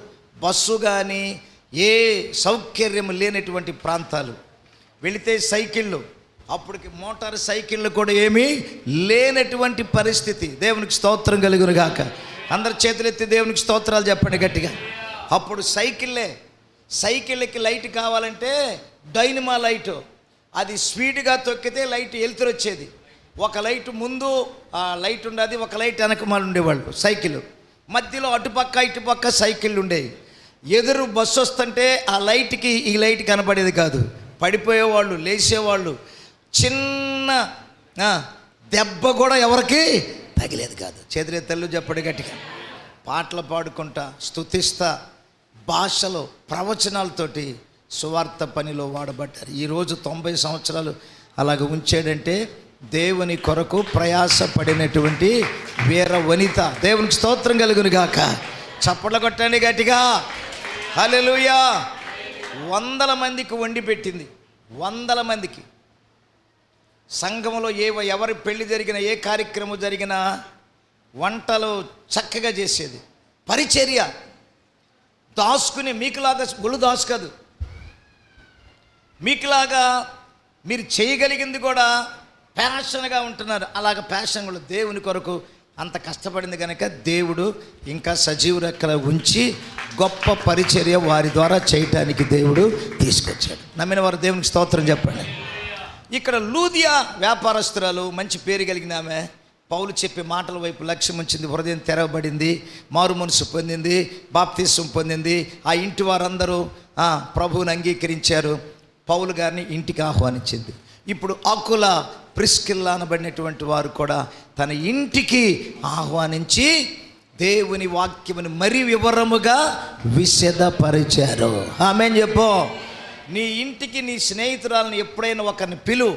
బస్సు కానీ ఏ సౌకర్యం లేనటువంటి ప్రాంతాలు వెళితే సైకిళ్ళు, అప్పటికి మోటార్ సైకిళ్ళు కూడా ఏమీ లేనటువంటి పరిస్థితి. దేవునికి స్తోత్రం కలుగును గాక. అందరు చేతులెత్తి దేవునికి స్తోత్రాలు చెప్పండి గట్టిగా. అప్పుడు సైకిళ్ళకి లైట్ కావాలంటే డైనమా లైటు, అది స్పీడ్గా తొక్కితే లైట్ వెలుతురు వచ్చేది. ఒక లైట్ ముందు ఆ లైట్ ఉండేది, ఒక లైట్ వెనకమాలు ఉండేవాళ్ళు. సైకిల్ మధ్యలో అటుపక్క ఇటుపక్క సైకిళ్ళు ఉండేవి. ఎదురు బస్సు వస్తుంటే ఆ లైట్కి ఈ లైట్ కనపడేది కాదు, పడిపోయేవాళ్ళు, లేచేవాళ్ళు. చిన్న దెబ్బ కూడా ఎవరికి తగిలేదు కాదు. చేతులే తెల్లు చెప్పడు గట్టిగా. పాటలు పాడుకుంటా స్తుతిస్తా భాషలో ప్రవచనాలతోటి సువార్త పనిలో వాడబడ్డారు. ఈరోజు 90 సంవత్సరాలు అలాగ ఉంచాడంటే దేవుని కొరకు ప్రయాసపడినటువంటి వీర వనిత. దేవునికి స్తోత్రం కలుగును గాక. చప్పట్లు కొట్టండి గట్టిగా. హల్లెలూయా. 100 మందికి వండి పెట్టింది, 100 మందికి. సంఘంలో ఎవరి పెళ్లి జరిగినా, ఏ కార్యక్రమం జరిగినా వంటలు చక్కగా చేసేది. పరిచర్య దాచుకుని, మీకులాగా గుళ్ళు దాసు కాదు, మీకులాగా మీరు చేయగలిగింది కూడా ప్యాషన్గా ఉంటున్నారు. అలాగ ప్యాషన్ కూడా దేవుని కొరకు అంత కష్టపడింది కనుక దేవుడు ఇంకా సజీవ రెక్కల ఉంచి గొప్ప పరిచర్య వారి ద్వారా చేయటానికి దేవుడు తీసుకొచ్చాడు. నమ్మిన వారు దేవునికి స్తోత్రం చెప్పండి. ఇక్కడ లూదియా వ్యాపారస్తురాలు, మంచి పేరు కలిగిన ఆమె, పౌలు చెప్పే మాటల వైపు లక్ష్యం ఉంచింది. హృదయం తెరవబడింది, మారు మనసు పొందింది, బాప్తిసం పొందింది. ఆ ఇంటి వారందరూ ప్రభువుని అంగీకరించారు. పౌలు గారిని ఇంటికి ఆహ్వానించింది. ఇప్పుడు ఆకుల ప్రిస్కిల్లా అనబడినటువంటి వారు కూడా తన ఇంటికి ఆహ్వానించి దేవుని వాక్యముని మరీ వివరముగా విశదపరిచారు. ఆమేన్ చెప్పు. నీ ఇంటికి నీ స్నేహితురాలను ఎప్పుడైనా ఒకరిని పిలు,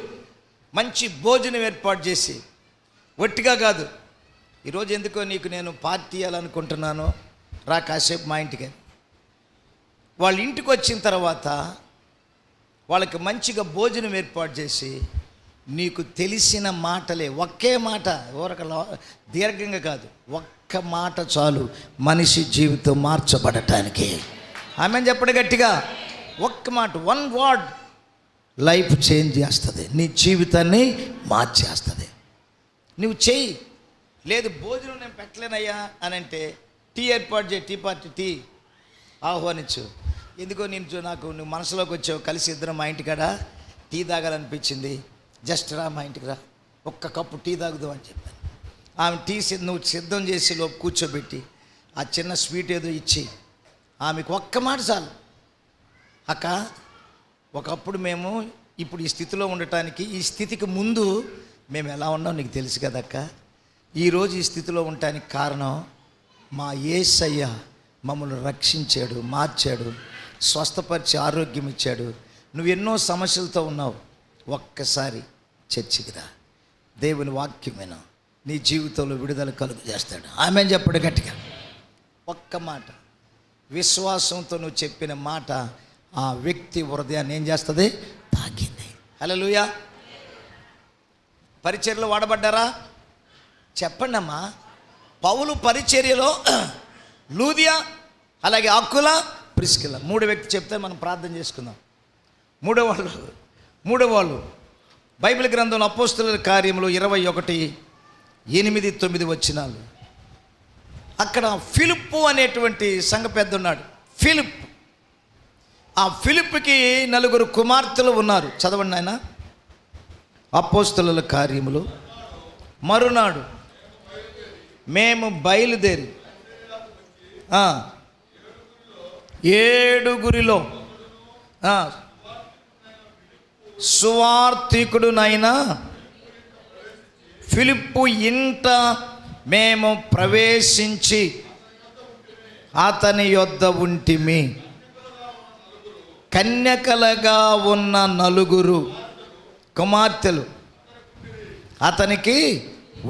మంచి భోజనం ఏర్పాటు చేసి, ఒట్టిగా కాదు, ఈరోజు ఎందుకో నీకు నేను పార్టీ ఇవ్వాలనుకుంటున్నాను, రా కాసేపు మా ఇంటికి. వాళ్ళ ఇంటికి వచ్చిన తర్వాత వాళ్ళకి మంచిగా భోజనం ఏర్పాటు చేసి, నీకు తెలిసిన మాటలే, ఒకే మాట, ఎవరికలా దీర్ఘంగా కాదు, ఒక్క మాట చాలు మనిషి జీవితం మార్చబడటానికి. ఆమె చెప్పండి గట్టిగా, ఒక్క మాట, వన్ వర్డ్ లైఫ్ చేంజ్ చేస్తుంది, నీ జీవితాన్ని మార్చేస్తుంది. నువ్వు చెయ్యి. లేదు భోజనం నేను పెట్టలేనయ్యా అని అంటే టీ ఏర్పాటు చేయి, టీ పార్టీ, టీ ఆహ్వానించు. ఎందుకో నాకు నువ్వు మనసులోకి వచ్చావు, కలిసి ఇద్దరం మా ఇంటికాడ టీ తాగాలనిపించింది, జస్ట్ రా మా ఇంటికి రా, ఒక్క కప్పు టీ తాగుదాం అని చెప్పాను. ఆమె టీ నువ్వు సిద్ధం చేసి లోపు కూర్చోబెట్టి ఆ చిన్న స్వీట్ ఏదో ఇచ్చి ఆమెకు ఒక్క మాట చాలు. అక్క, ఒకప్పుడు మేము ఇప్పుడు ఈ స్థితిలో ఉండటానికి, ఈ స్థితికి ముందు మేము ఎలా ఉన్నాం నీకు తెలుసు కదక్క. ఈరోజు ఈ స్థితిలో ఉండటానికి కారణం మా యేసయ్య మమ్మల్ని రక్షించాడు, మార్చాడు, స్వస్థపరిచి ఆరోగ్యం ఇచ్చాడు. నువ్వు ఎన్నో సమస్యలతో ఉన్నావు, ఒక్కసారి చర్చికి రా, దేవుని వాక్యమైన నీ జీవితంలో విడుదల కలుగు చేస్తాడు. ఆమె చెప్పడు గట్టిగా. ఒక్క మాట, విశ్వాసంతో నువ్వు చెప్పిన మాట ఆ వ్యక్తి హృదయాన్ని ఏం చేస్తుంది? తాకింది. హల్లెలూయా. పరిచర్యలో వాడబడ్డారా? చెప్పండి అమ్మా. పౌలు పరిచర్యలో లూదియా, అలాగే అక్కుల, ప్రిస్కిల, 3 వ్యక్తి చెప్తే మనం ప్రార్థన చేసుకుందాం. మూడో వాళ్ళు బైబిల్ గ్రంథంలో అపోస్తలుల కార్యములు 21:8-9 వచనాలు. అక్కడ ఫిలిప్పు అనేటువంటి సంఘ పెద్ద ఉన్నాడు. ఫిలిప్, ఆ ఫిలిప్కి 4 కుమార్తెలు ఉన్నారు. చదవండి ఆయన. అపోస్తలుల కార్యములు. మరునాడు మేము బయలుదేరి 7గురిలో సువార్తికుడునైనా ఫిలిప్పు ఇంట మేము ప్రవేశించి అతని యొద్ద ఉంటిమి. కన్యకలుగా ఉన్న 4 కుమార్తెలు అతనికి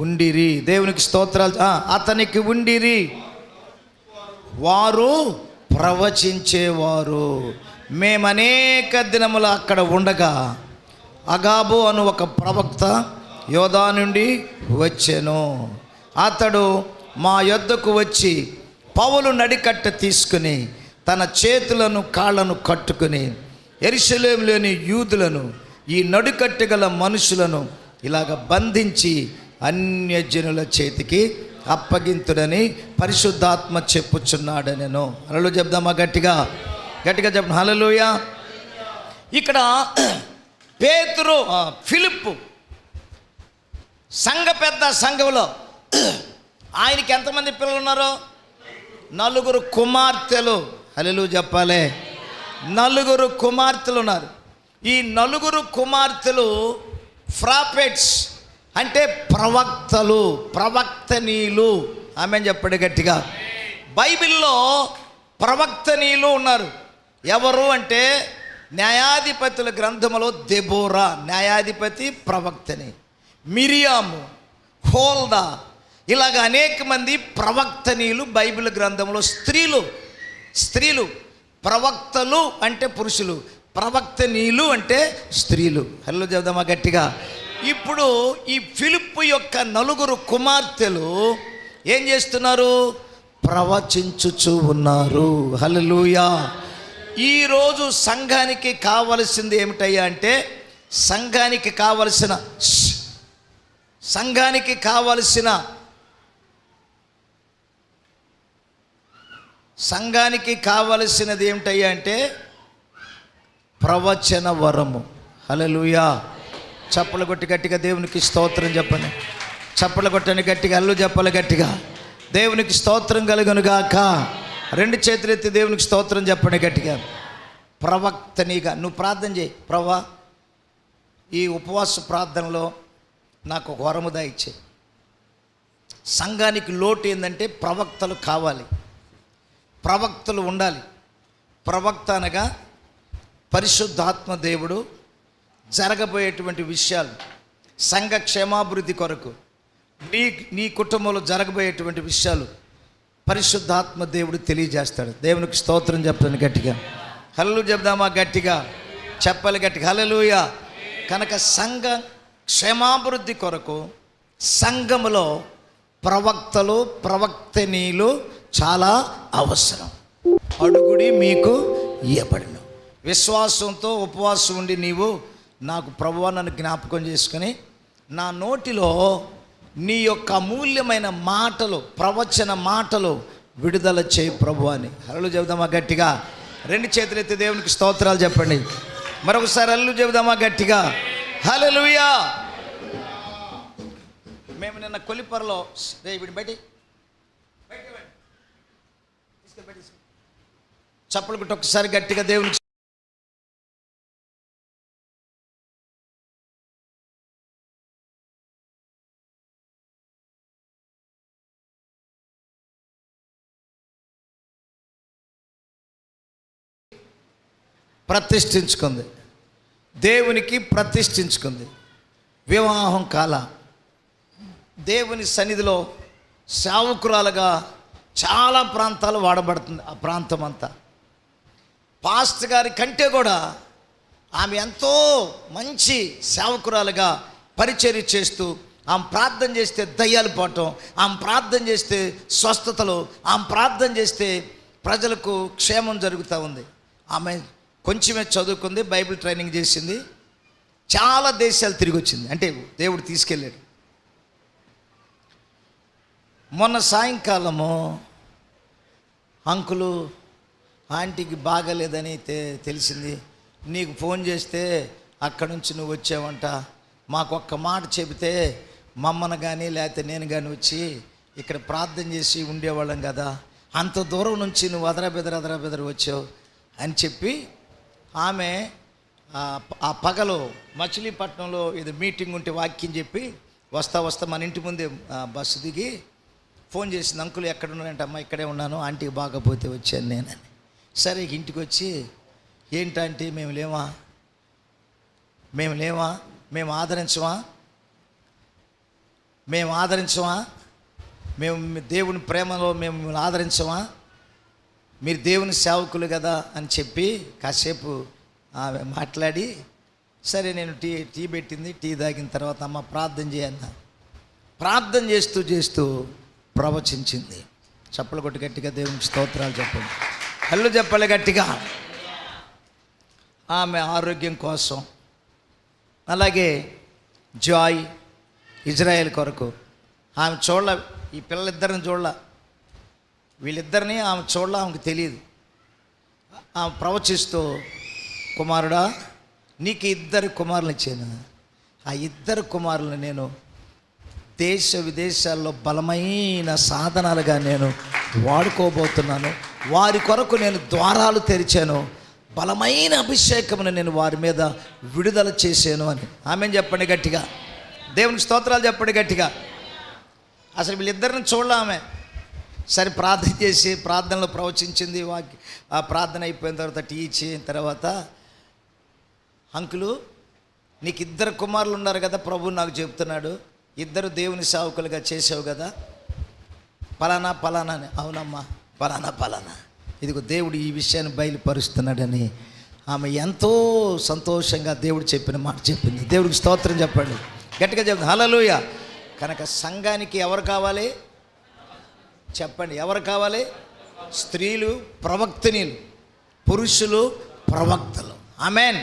ఉండిరి. దేవునికి స్తోత్రాలు. అతనికి ఉండిరి, వారు ప్రవచించేవారు. మేము అనేక దినములు అక్కడ ఉండగా అగాబు అను ఒక ప్రవక్త యోధా నుండి వచ్చెను. అతడు మా యొద్దకు వచ్చి పౌలు నడికట్ట తీసుకుని తన చేతులను కాళ్ళను కట్టుకుని యెరూషలేములోని యూదులను, ఈ నడుకట్టు గల మనుషులను ఇలాగ బంధించి అన్యజనుల చేతికి అప్పగింతుడని పరిశుద్ధాత్మ చెప్పుచున్నాడనెను. హల్లెలూయా చెప్దామా? గట్టిగా చెప్పండి. హల్లెలూయా. ఇక్కడ పేతురు, ఫిలిప్పు పెద్ద సంఘంలో ఆయనకి ఎంతమంది పిల్లలు ఉన్నారు? 4 కుమార్తెలు. హల్లెలూయా చెప్పాలి. 4 కుమార్తెలు ఉన్నారు. ఈ 4 కుమార్తెలు ప్రాఫెట్స్ అంటే ప్రవక్తలు, ప్రవక్తనీయులు. ఆమె చెప్పండి గట్టిగా. బైబిల్లో ప్రవక్తనీయులు ఉన్నారు. ఎవరు అంటే న్యాయాధిపతుల గ్రంథములో దెబోరా న్యాయాధిపతి, ప్రవక్తని. మిరియాము, హోల్దా, ఇలాగ అనేక మంది ప్రవక్తనీయులు బైబిల్ గ్రంథంలో. స్త్రీలు ప్రవక్తలు అంటే పురుషులు, ప్రవక్తనీయులు అంటే స్త్రీలు. హలో చెప్దామా గట్టిగా. ఇప్పుడు ఈ ఫిలిప్పు యొక్క 4 కుమార్తెలు ఏం చేస్తున్నారు? ప్రవచించుచూ ఉన్నారు. హల్లెలూయా. ఈరోజు సంఘానికి కావలసింది ఏమిటయ్యా అంటే, సంఘానికి కావలసినది ఏమిటయ్యా అంటే ప్రవచన వరము. హల్లెలూయా. చప్పలు కొట్టి గట్టిగా దేవునికి స్తోత్రం చెప్పండి. చప్పలు కొట్టని గట్టిగా, అల్లు చెప్పాలి గట్టిగా. దేవునికి స్తోత్రం కలుగునుగాక. 2 చేతులు ఎత్తి దేవునికి స్తోత్రం చెప్పండి గట్టిగా. ప్రవక్తనిగా నువ్వు ప్రార్థన చేయి. ప్రభా, ఈ ఉపవాస ప్రార్థనలో నాకు ఒక వరము దయచేయి. సంఘానికి లోటు ఏంటంటే ప్రవక్తలు కావాలి, ప్రవక్తలు ఉండాలి. ప్రవక్త అనగా పరిశుద్ధాత్మ దేవుడు జరగబోయేటువంటి విషయాలు, సంఘ క్షేమాభివృద్ధి కొరకు, నీ కుటుంబంలో జరగబోయేటువంటి విషయాలు పరిశుద్ధాత్మ దేవుడు తెలియజేస్తాడు. దేవునికి స్తోత్రం చెప్తాను గట్టిగా. హల్లెలూయా చెప్దామా గట్టిగా? చెప్పాలి గట్టిగా హల్లెలూయా. కనుక సంఘ క్షేమాభివృద్ధి కొరకు సంఘములో ప్రవక్తలు ప్రవక్తనీయులు చాలా అవసరం. అడుగుడి మీకు ఇయ్యబడును. విశ్వాసంతో ఉపవాసం ఉండి నీవు నాకు ప్రభువా నన్ను జ్ఞాపకం చేసుకొని నా నోటిలో నీ యొక్క అమూల్యమైన మాటలు, ప్రవచన మాటలు విడుదల చేయి ప్రభు అని హల్లెలూయా చెబుదామా గట్టిగా? రెండు చేతులు ఎత్తి దేవునికి స్తోత్రాలు చెప్పండి. మరొకసారి హల్లెలూయా చెబుదామా గట్టిగా? హల్లెలూయా. మేము నిన్న కొలిపరలో వీడి బయట చప్పలు కొట్టి ఒకసారి గట్టిగా దేవునికి ప్రతిష్ఠించుకుంది, దేవునికి ప్రతిష్ఠించుకుంది. వివాహం కాల దేవుని సన్నిధిలో సేవకురాలుగా చాలా ప్రాంతాలు వాడబడుతుంది. ఆ ప్రాంతం అంతా పాస్టర్ గారి కంటే కూడా ఆమె ఎంతో మంచి సేవకురాలుగా పరిచర్య చేస్తూ, ఆమె ప్రార్థన చేస్తే దయ్యాలు పోవటం, ఆమె ప్రార్థన చేస్తే స్వస్థతలు, ఆమె ప్రార్థన చేస్తే ప్రజలకు క్షేమం జరుగుతూ ఉంది. ఆమె కొంచెమే చదువుకుంది, బైబిల్ ట్రైనింగ్ చేసింది, చాలా దేశాలు తిరిగి వచ్చింది. అంటే దేవుడు తీసుకెళ్ళాడు. మొన్న సాయంకాలము అంకులు ఆంటీకి బాగలేదని తెలిసింది, నీకు ఫోన్ చేస్తే అక్కడి నుంచి నువ్వు వచ్చావంట, మాకు ఒక్క మాట చెబితే మమ్మను కానీ లేకపోతే నేను కానీ వచ్చి ఇక్కడ ప్రార్థన చేసి ఉండేవాళ్ళం కదా, అంత దూరం నుంచి నువ్వు అదరాబెదరు వచ్చావు అని చెప్పి ఆమె ఆ పగలు మచిలీపట్నంలో ఇది మీటింగ్ ఉంటే వాక్యం చెప్పి వస్తా మన ఇంటి ముందే బస్సు దిగి ఫోన్ చేసింది. అంకులు ఎక్కడ ఉన్నారంటే, అమ్మ ఇక్కడే ఉన్నాను, ఆంటీకి బాగపోతే వచ్చాను నేనని. సరే ఇంటికి వచ్చి ఏంటంటే మేము లేమా, మేము ఆదరించమా, మేము దేవుని ప్రేమలో మేము మిమ్మల్ని ఆదరించమా, మీరు దేవుని సేవకులు కదా అని చెప్పి కాసేపు మాట్లాడి, సరే నేను టీ పెట్టింది, టీ తాగిన తర్వాత అమ్మ ప్రార్థన చేయన్న, ప్రార్థన చేస్తూ ప్రవచించింది. చప్పలు కొట్టి గట్టిగా దేవునికి స్తోత్రాలు చెప్పండి. హల్లు చెప్పాలి గట్టిగా. ఆమె ఆరోగ్యం కోసం, అలాగే జాయ్ ఇజ్రాయెల్ కొరకు ఆమె చూడలే, ఈ పిల్లలిద్దరిని చూడలే, వీళ్ళిద్దరిని ఆమె చూడలే, ఆమెకు తెలియదు. ఆమె ప్రవచిస్తూ, కుమారుడా నీకు 2 కుమారులు ఇచ్చాను, ఆ 2 కుమారులను నేను దేశ విదేశాల్లో బలమైన సాధనాలుగా నేను వాడుకోబోతున్నాను, వారి కొరకు నేను ద్వారాలు తెరిచాను, బలమైన అభిషేకమును నేను వారి మీద విడుదల చేశాను అని ఆమెను చెప్పండి గట్టిగా. దేవునికి స్తోత్రాలు చెప్పండి గట్టిగా. అసలు వీళ్ళిద్దరిని చూడలే ఆమె. సరే ప్రార్థన చేసి ప్రార్థనలో ప్రవచించింది. ఆ ప్రార్థన అయిపోయిన తర్వాత టీ ఇచ్చిన తర్వాత, అంకులు నీకు 2 కుమారులు ఉన్నారు కదా, ప్రభు నాకు చెప్తున్నాడు, 2 దేవుని సేవకులుగా చేసావు కదా, పలానా అని. అవునమ్మా పలానా. ఇదిగో దేవుడు ఈ విషయాన్ని బయలుపరుస్తున్నాడని ఆమె ఎంతో సంతోషంగా దేవుడు చెప్పిన మాట చెప్పింది. దేవుడికి స్తోత్రం చెప్పండి గట్టిగా చెప్పింది. హల్లెలూయా. కనుక సంఘానికి ఎవరు కావాలి చెప్పండి? ఎవరు కావాలి? స్త్రీలు ప్రవక్తనీలు, పురుషులు ప్రవక్తలు. ఆమెన్.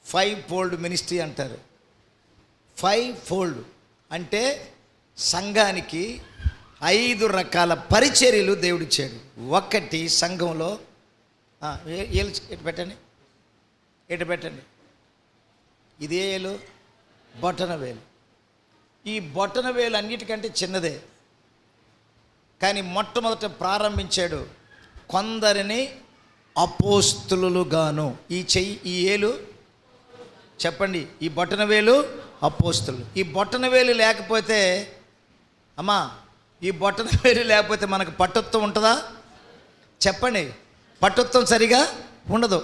5-fold మినిస్ట్రీ అంటారు. 5-fold అంటే సంఘానికి 5 రకాల పరిచర్యలు దేవుడిచ్చాడు. 1 సంఘంలో ఎటు పెట్టండి ఇదే ఏలు, బొటన వేలు. ఈ బొటన వేలు అన్నిటికంటే చిన్నదే, కానీ మొట్టమొదట ప్రారంభించాడు కొందరిని అపోస్తులుగాను. ఈ ఏలు చెప్పండి, ఈ బొటన వేలు అపోస్తులు. ఈ బొటన వేలు లేకపోతే అమ్మా, ఈ బొటన వేలు లేకపోతే మనకు పట్టుత్వం ఉంటుందా చెప్పండి? పట్టుత్వం సరిగా ఉండదు.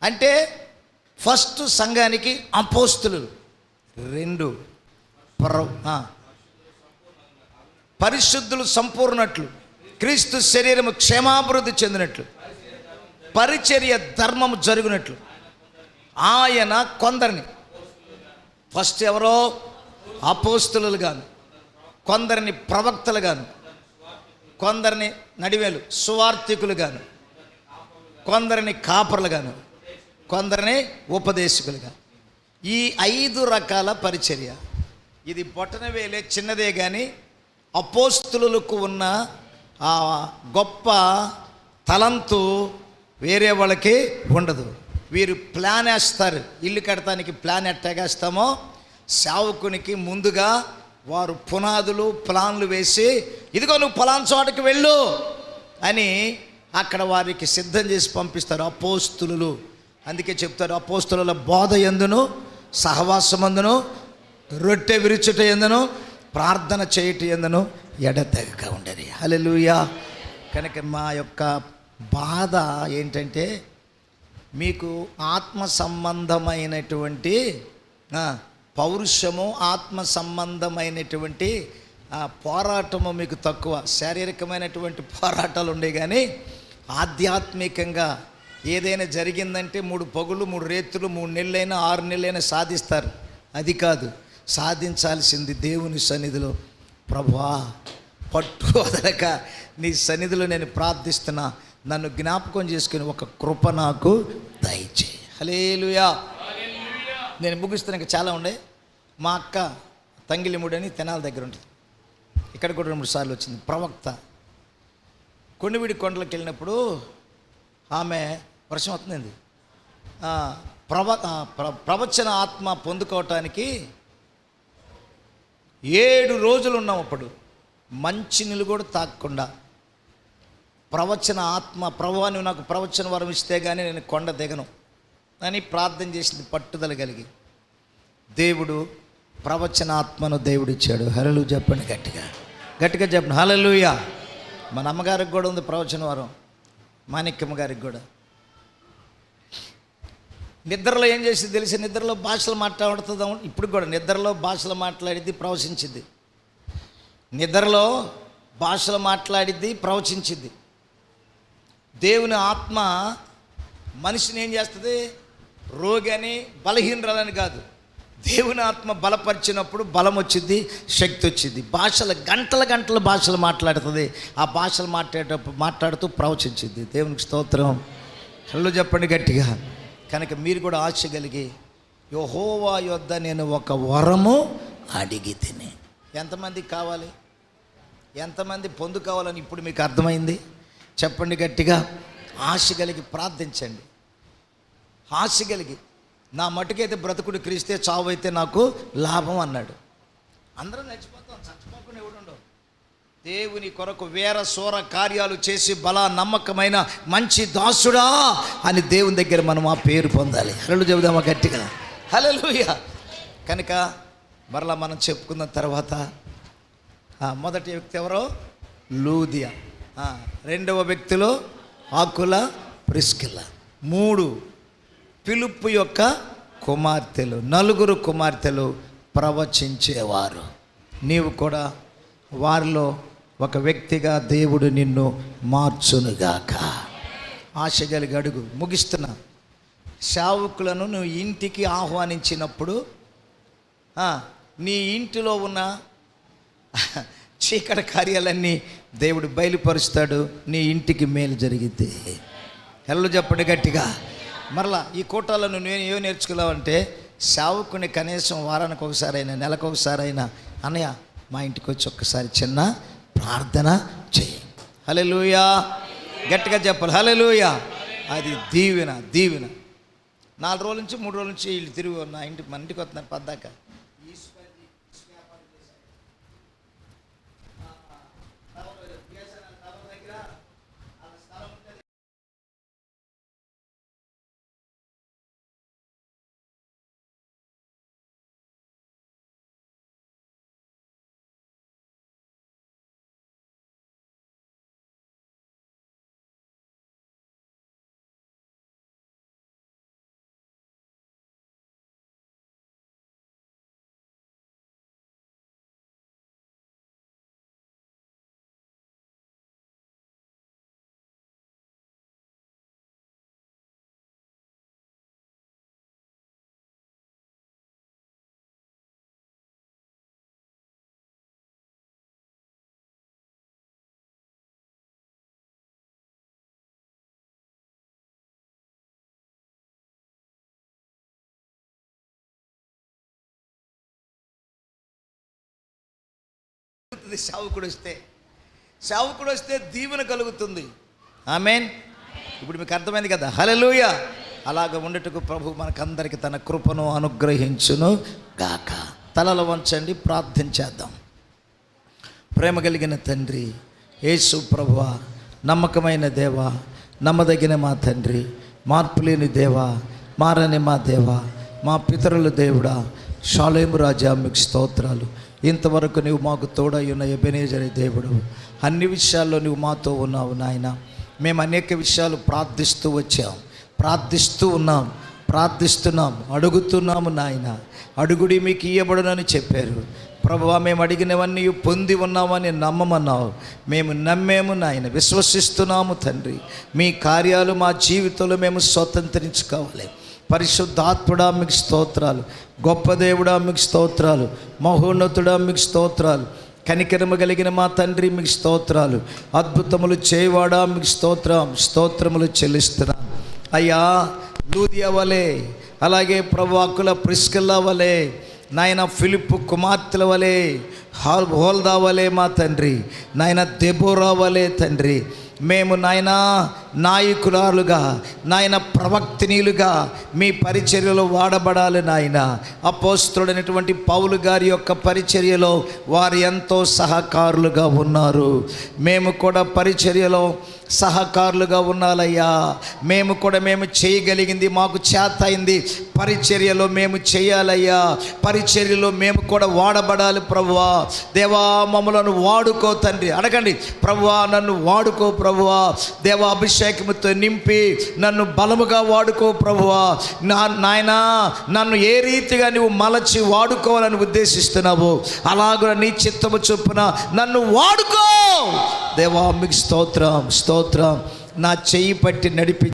అంటే ఫస్ట్ సంఘానికి అపోస్తులు, 2 పరిశుద్ధులు సంపూర్ణట్లు, క్రీస్తు శరీరము క్షేమాభివృద్ధి చెందినట్లు, పరిచర్య ధర్మము జరుగునట్లు ఆయన కొందరిని, ఫస్ట్ ఎవరో అపోస్తులు గాను, కొందరిని ప్రవక్తలు గాను, కొందరిని నడివేలు సువార్థికులు గాను, కొందరిని కాపర్లు గాను, కొందరిని ఉపదేశకులుగా. ఈ 5 రకాల పరిచర్య. ఇది బొటన వేలే చిన్నదే కానీ అపోస్తులకు ఉన్న ఆ గొప్ప తలంతు వేరే వాళ్ళకి ఉండదు. వీరు ప్లాన్ వేస్తారు. ఇల్లు కడటానికి ప్లాన్ ఎట్టాగేస్తామో సేవకునికి ముందుగా వారు పునాదులు ప్లాన్లు వేసి, ఇదిగో నువ్వు ఫలానా చోటకి వెళ్ళు అని అక్కడ వారికి సిద్ధం చేసి పంపిస్తారు అపోస్తులు. అందుకే చెప్తారు, అపోస్తుల బోధ యందును సహవాసమందును రొట్టె విరుచుట యందును ప్రార్థన చేయట యందును ఎడతెగక ఉండేది. హల్లెలూయా. కనుక మా యొక్క బాధ ఏంటంటే, మీకు ఆత్మ సంబంధమైనటువంటి పౌరుషము, ఆత్మ సంబంధమైనటువంటి పోరాటము మీకు తక్కువ. శారీరకమైనటువంటి పోరాటాలు ఉండే కానీ ఆధ్యాత్మికంగా ఏదైనా జరిగిందంటే 3 పగులు 3 రేతులు 3 నెలలైనా 6 నెలలైనా సాధిస్తారు. అది కాదు, సాధించాల్సింది దేవుని సన్నిధిలో. ప్రభువా, పట్టు వదలక నీ సన్నిధిలో నేను ప్రార్థిస్తున్నా, నన్ను జ్ఞాపకం చేసుకుని ఒక కృప నాకు దయచేయి. హల్లెలూయా. నేను ముగిస్తున్నా, ఇంకా చాలా ఉండే. మా అక్క తంగిలిముడని తెనాల దగ్గర ఉంటుంది, ఇక్కడ కూడా 2-3 సార్లు వచ్చింది. ప్రవక్త కొండవీడి కొండలకు వెళ్ళినప్పుడు ఆమె వర్షం అవుతుంది, ప్రవచన ఆత్మ పొందుకోవటానికి 7 రోజులు ఉన్నాం. అప్పుడు మంచి నీళ్ళు కూడా తాగకుండా ప్రవచన ఆత్మ, ప్రభువా నువ్వు నాకు ప్రవచన వరం ఇస్తే కానీ నేను కొండ దిగను అని ప్రార్థన చేసింది పట్టుదల కలిగి. దేవుడు ప్రవచన ఆత్మను దేవుడు ఇచ్చాడు. హల్లెలూయా చెప్పండి, గట్టిగా గట్టిగా చెప్పండి హల్లెలూయా. మన అమ్మగారికి కూడా ఉంది ప్రవచన వరం, మాణిక్యమ్మ గారికి కూడా. నిద్రలో ఏం చేసింది తెలిసి, నిద్రలో భాషలు మాట్లాడుతుందా, ఇప్పుడు కూడా నిద్రలో భాషలు మాట్లాడిద్ది, ప్రవచించింది. నిద్రలో భాషలు మాట్లాడిద్ది, ప్రవచించింది. దేవుని ఆత్మ మనిషిని ఏం చేస్తుంది, రోగి అని బలహీనరాలని కాదు, దేవుని ఆత్మ బలపరిచినప్పుడు బలం వచ్చింది, శక్తి వచ్చింది. భాషలు గంటల భాషలు మాట్లాడుతుంది. ఆ భాషలు మాట్లాడుతూ ప్రవచించింది. దేవునికి స్తోత్రం. హల్లెలూయా చెప్పండి గట్టిగా. కనుక మీరు కూడా ఆశ కలిగి, యెహోవా యొద్ద నేను ఒక వరము అడిగి తిని. ఎంతమందికి కావాలి, ఎంతమంది పొందుకోవాలని ఇప్పుడు మీకు అర్థమైంది? చెప్పండి గట్టిగా. ఆశ కలిగి ప్రార్థించండి. ఆశ కలిగి, నా మటుకైతే బ్రతుకుడు క్రీస్తే, చావు అయితే నాకు లాభం అన్నాడు. అందరం చచ్చిపోతాం, చచ్చిపోకుండా ఎవడుండవు. దేవుని కొరకు వేర సోర కార్యాలు చేసి బలా నమ్మకమైన మంచి దాసుడా అని దేవుని దగ్గర మనం ఆ పేరు పొందాలి. హల్లెలూయా చెబుదామా గట్టిగా హల్లెలూయా. కనుక మరలా మనం చెప్పుకున్న తర్వాత మొదటి వ్యక్తి ఎవరో లూదియా, రెండవ వ్యక్తిలో ఆకుల ప్రిస్కిల్ల, 3 పిలుపు యొక్క కుమార్తెలు, 4 కుమార్తెలు ప్రవచించేవారు. నీవు కూడా వారిలో ఒక వ్యక్తిగా దేవుడు నిన్ను మార్చునుగాక. ఆశ కలిగి అడుగు. ముగిస్తున్నా. సేవకులను నువ్వు ఇంటికి ఆహ్వానించినప్పుడు నీ ఇంటిలో ఉన్న చీకటి కార్యాలన్నీ దేవుడు బయలుపరుస్తాడు. నీ ఇంటికి మేలు జరిగితే. హల్లెలూయా చెప్పండి గట్టిగా. మరలా ఈ కూటాలను నేను ఏమి నేర్చుకున్నావంటే, సేవకుని కనీసం వారానికి ఒకసారైనా, నెలకు ఒకసారైనా, అన్నయ్య మా ఇంటికి వచ్చి ఒక్కసారి చిన్న ప్రార్థన చేయి. హల్లెలూయా గట్టిగా చెప్పాలి. హల్లెలూయా. అది దీవెన. 4 రోజుల నుంచి 3 రోజుల నుంచి వీళ్ళు తిరిగి మన ఇంటికి వస్తున్నారు పద్దాక. కలుగుతుంది సేవకుడు వస్తే దీవెన కలుగుతుంది. ఆమేన్. ఇప్పుడు మీకు అర్థమైంది కదా. హల్లెలూయా. అలాగ ఉండేటకు ప్రభు మనకందరికి తన కృపను అనుగ్రహించును గాక. తలలు వంచండి, ప్రార్థన చేద్దాం. ప్రేమ కలిగిన తండ్రి యేసు ప్రభువా, నమ్మకమైన దేవా, నమ్మదగిన మా తండ్రి, మార్పులేని దేవా, మారని మా దేవా, మా పితరుల దేవుడా, షాలేము రాజా, మీకు స్తోత్రాలు. ఇంతవరకు నువ్వు మాకు తోడై ఉన్న ఎబెనేజర్ దేవుడు, అన్ని విషయాల్లో నువ్వు మాతో ఉన్నావు నాయన. మేము అనేక విషయాలు ప్రార్థిస్తూ వచ్చాం, ప్రార్థిస్తున్నాం, అడుగుతున్నాము నాయన. అడుగుడి మీకు ఇయ్యబడునని చెప్పారు ప్రభువా. మేము అడిగినవన్నీ పొంది ఉన్నామని నమ్మమన్నావు. మేము నమ్మేము నాయన, విశ్వసిస్తున్నాము తండ్రి. మీ కార్యాలు మా జీవితంలో మేము స్వతంత్రించుకోవాలి. పరిశుద్ధాత్ముడా మీకు స్తోత్రాలు, గొప్ప దేవుడా మీకు స్తోత్రాలు, మహోన్నతుడా మీకు స్తోత్రాలు, కనికరము కలిగిన మా తండ్రి మీకు స్తోత్రాలు, అద్భుతములు చేయవాడా మీకు స్తోత్రములు చెల్లిస్తున్నాను అయ్యా. లూదియా వలె, అలాగే ప్రభువాకుల ప్రిస్కిల్లా వలె నాయన, ఫిలిప్పు కుమార్తెల వలె, హోల్దా వలె మా తండ్రి నాయన, దెబోరా వలె తండ్రి, మేము నాయన నాయకురాలుగా, నాయన ప్రవక్తినీలుగా మీ పరిచర్యలో వాడబడాలి నాయన. అపోస్తలుడైనటువంటి పౌలు గారి యొక్క పరిచర్యలో వారు ఎంతో సహకారులుగా ఉన్నారు. మేము కూడా పరిచర్యలో సహకారులుగా ఉండాలయ్యా. మేము చేయగలిగింది, మాకు చేత అయింది పరిచర్యలో మేము చేయాలయ్యా. పరిచర్యలో మేము కూడా వాడబడాలి ప్రభువా. దేవా మమ్మలను వాడుకో తండ్రి. అడగండి, ప్రభువా నన్ను వాడుకో ప్రభువా. దేవా అభిషేకముతో నింపి నన్ను బలముగా వాడుకో ప్రభువా. నాయనా నన్ను ఏ రీతిగా నువ్వు మలచి వాడుకోవాలని ఉద్దేశిస్తున్నావు అలాగ నీ చిత్తము చొప్పున నన్ను వాడుకో దేవా. మీకు స్తోత్రం. నా చెయ్యి పట్టి నడిపి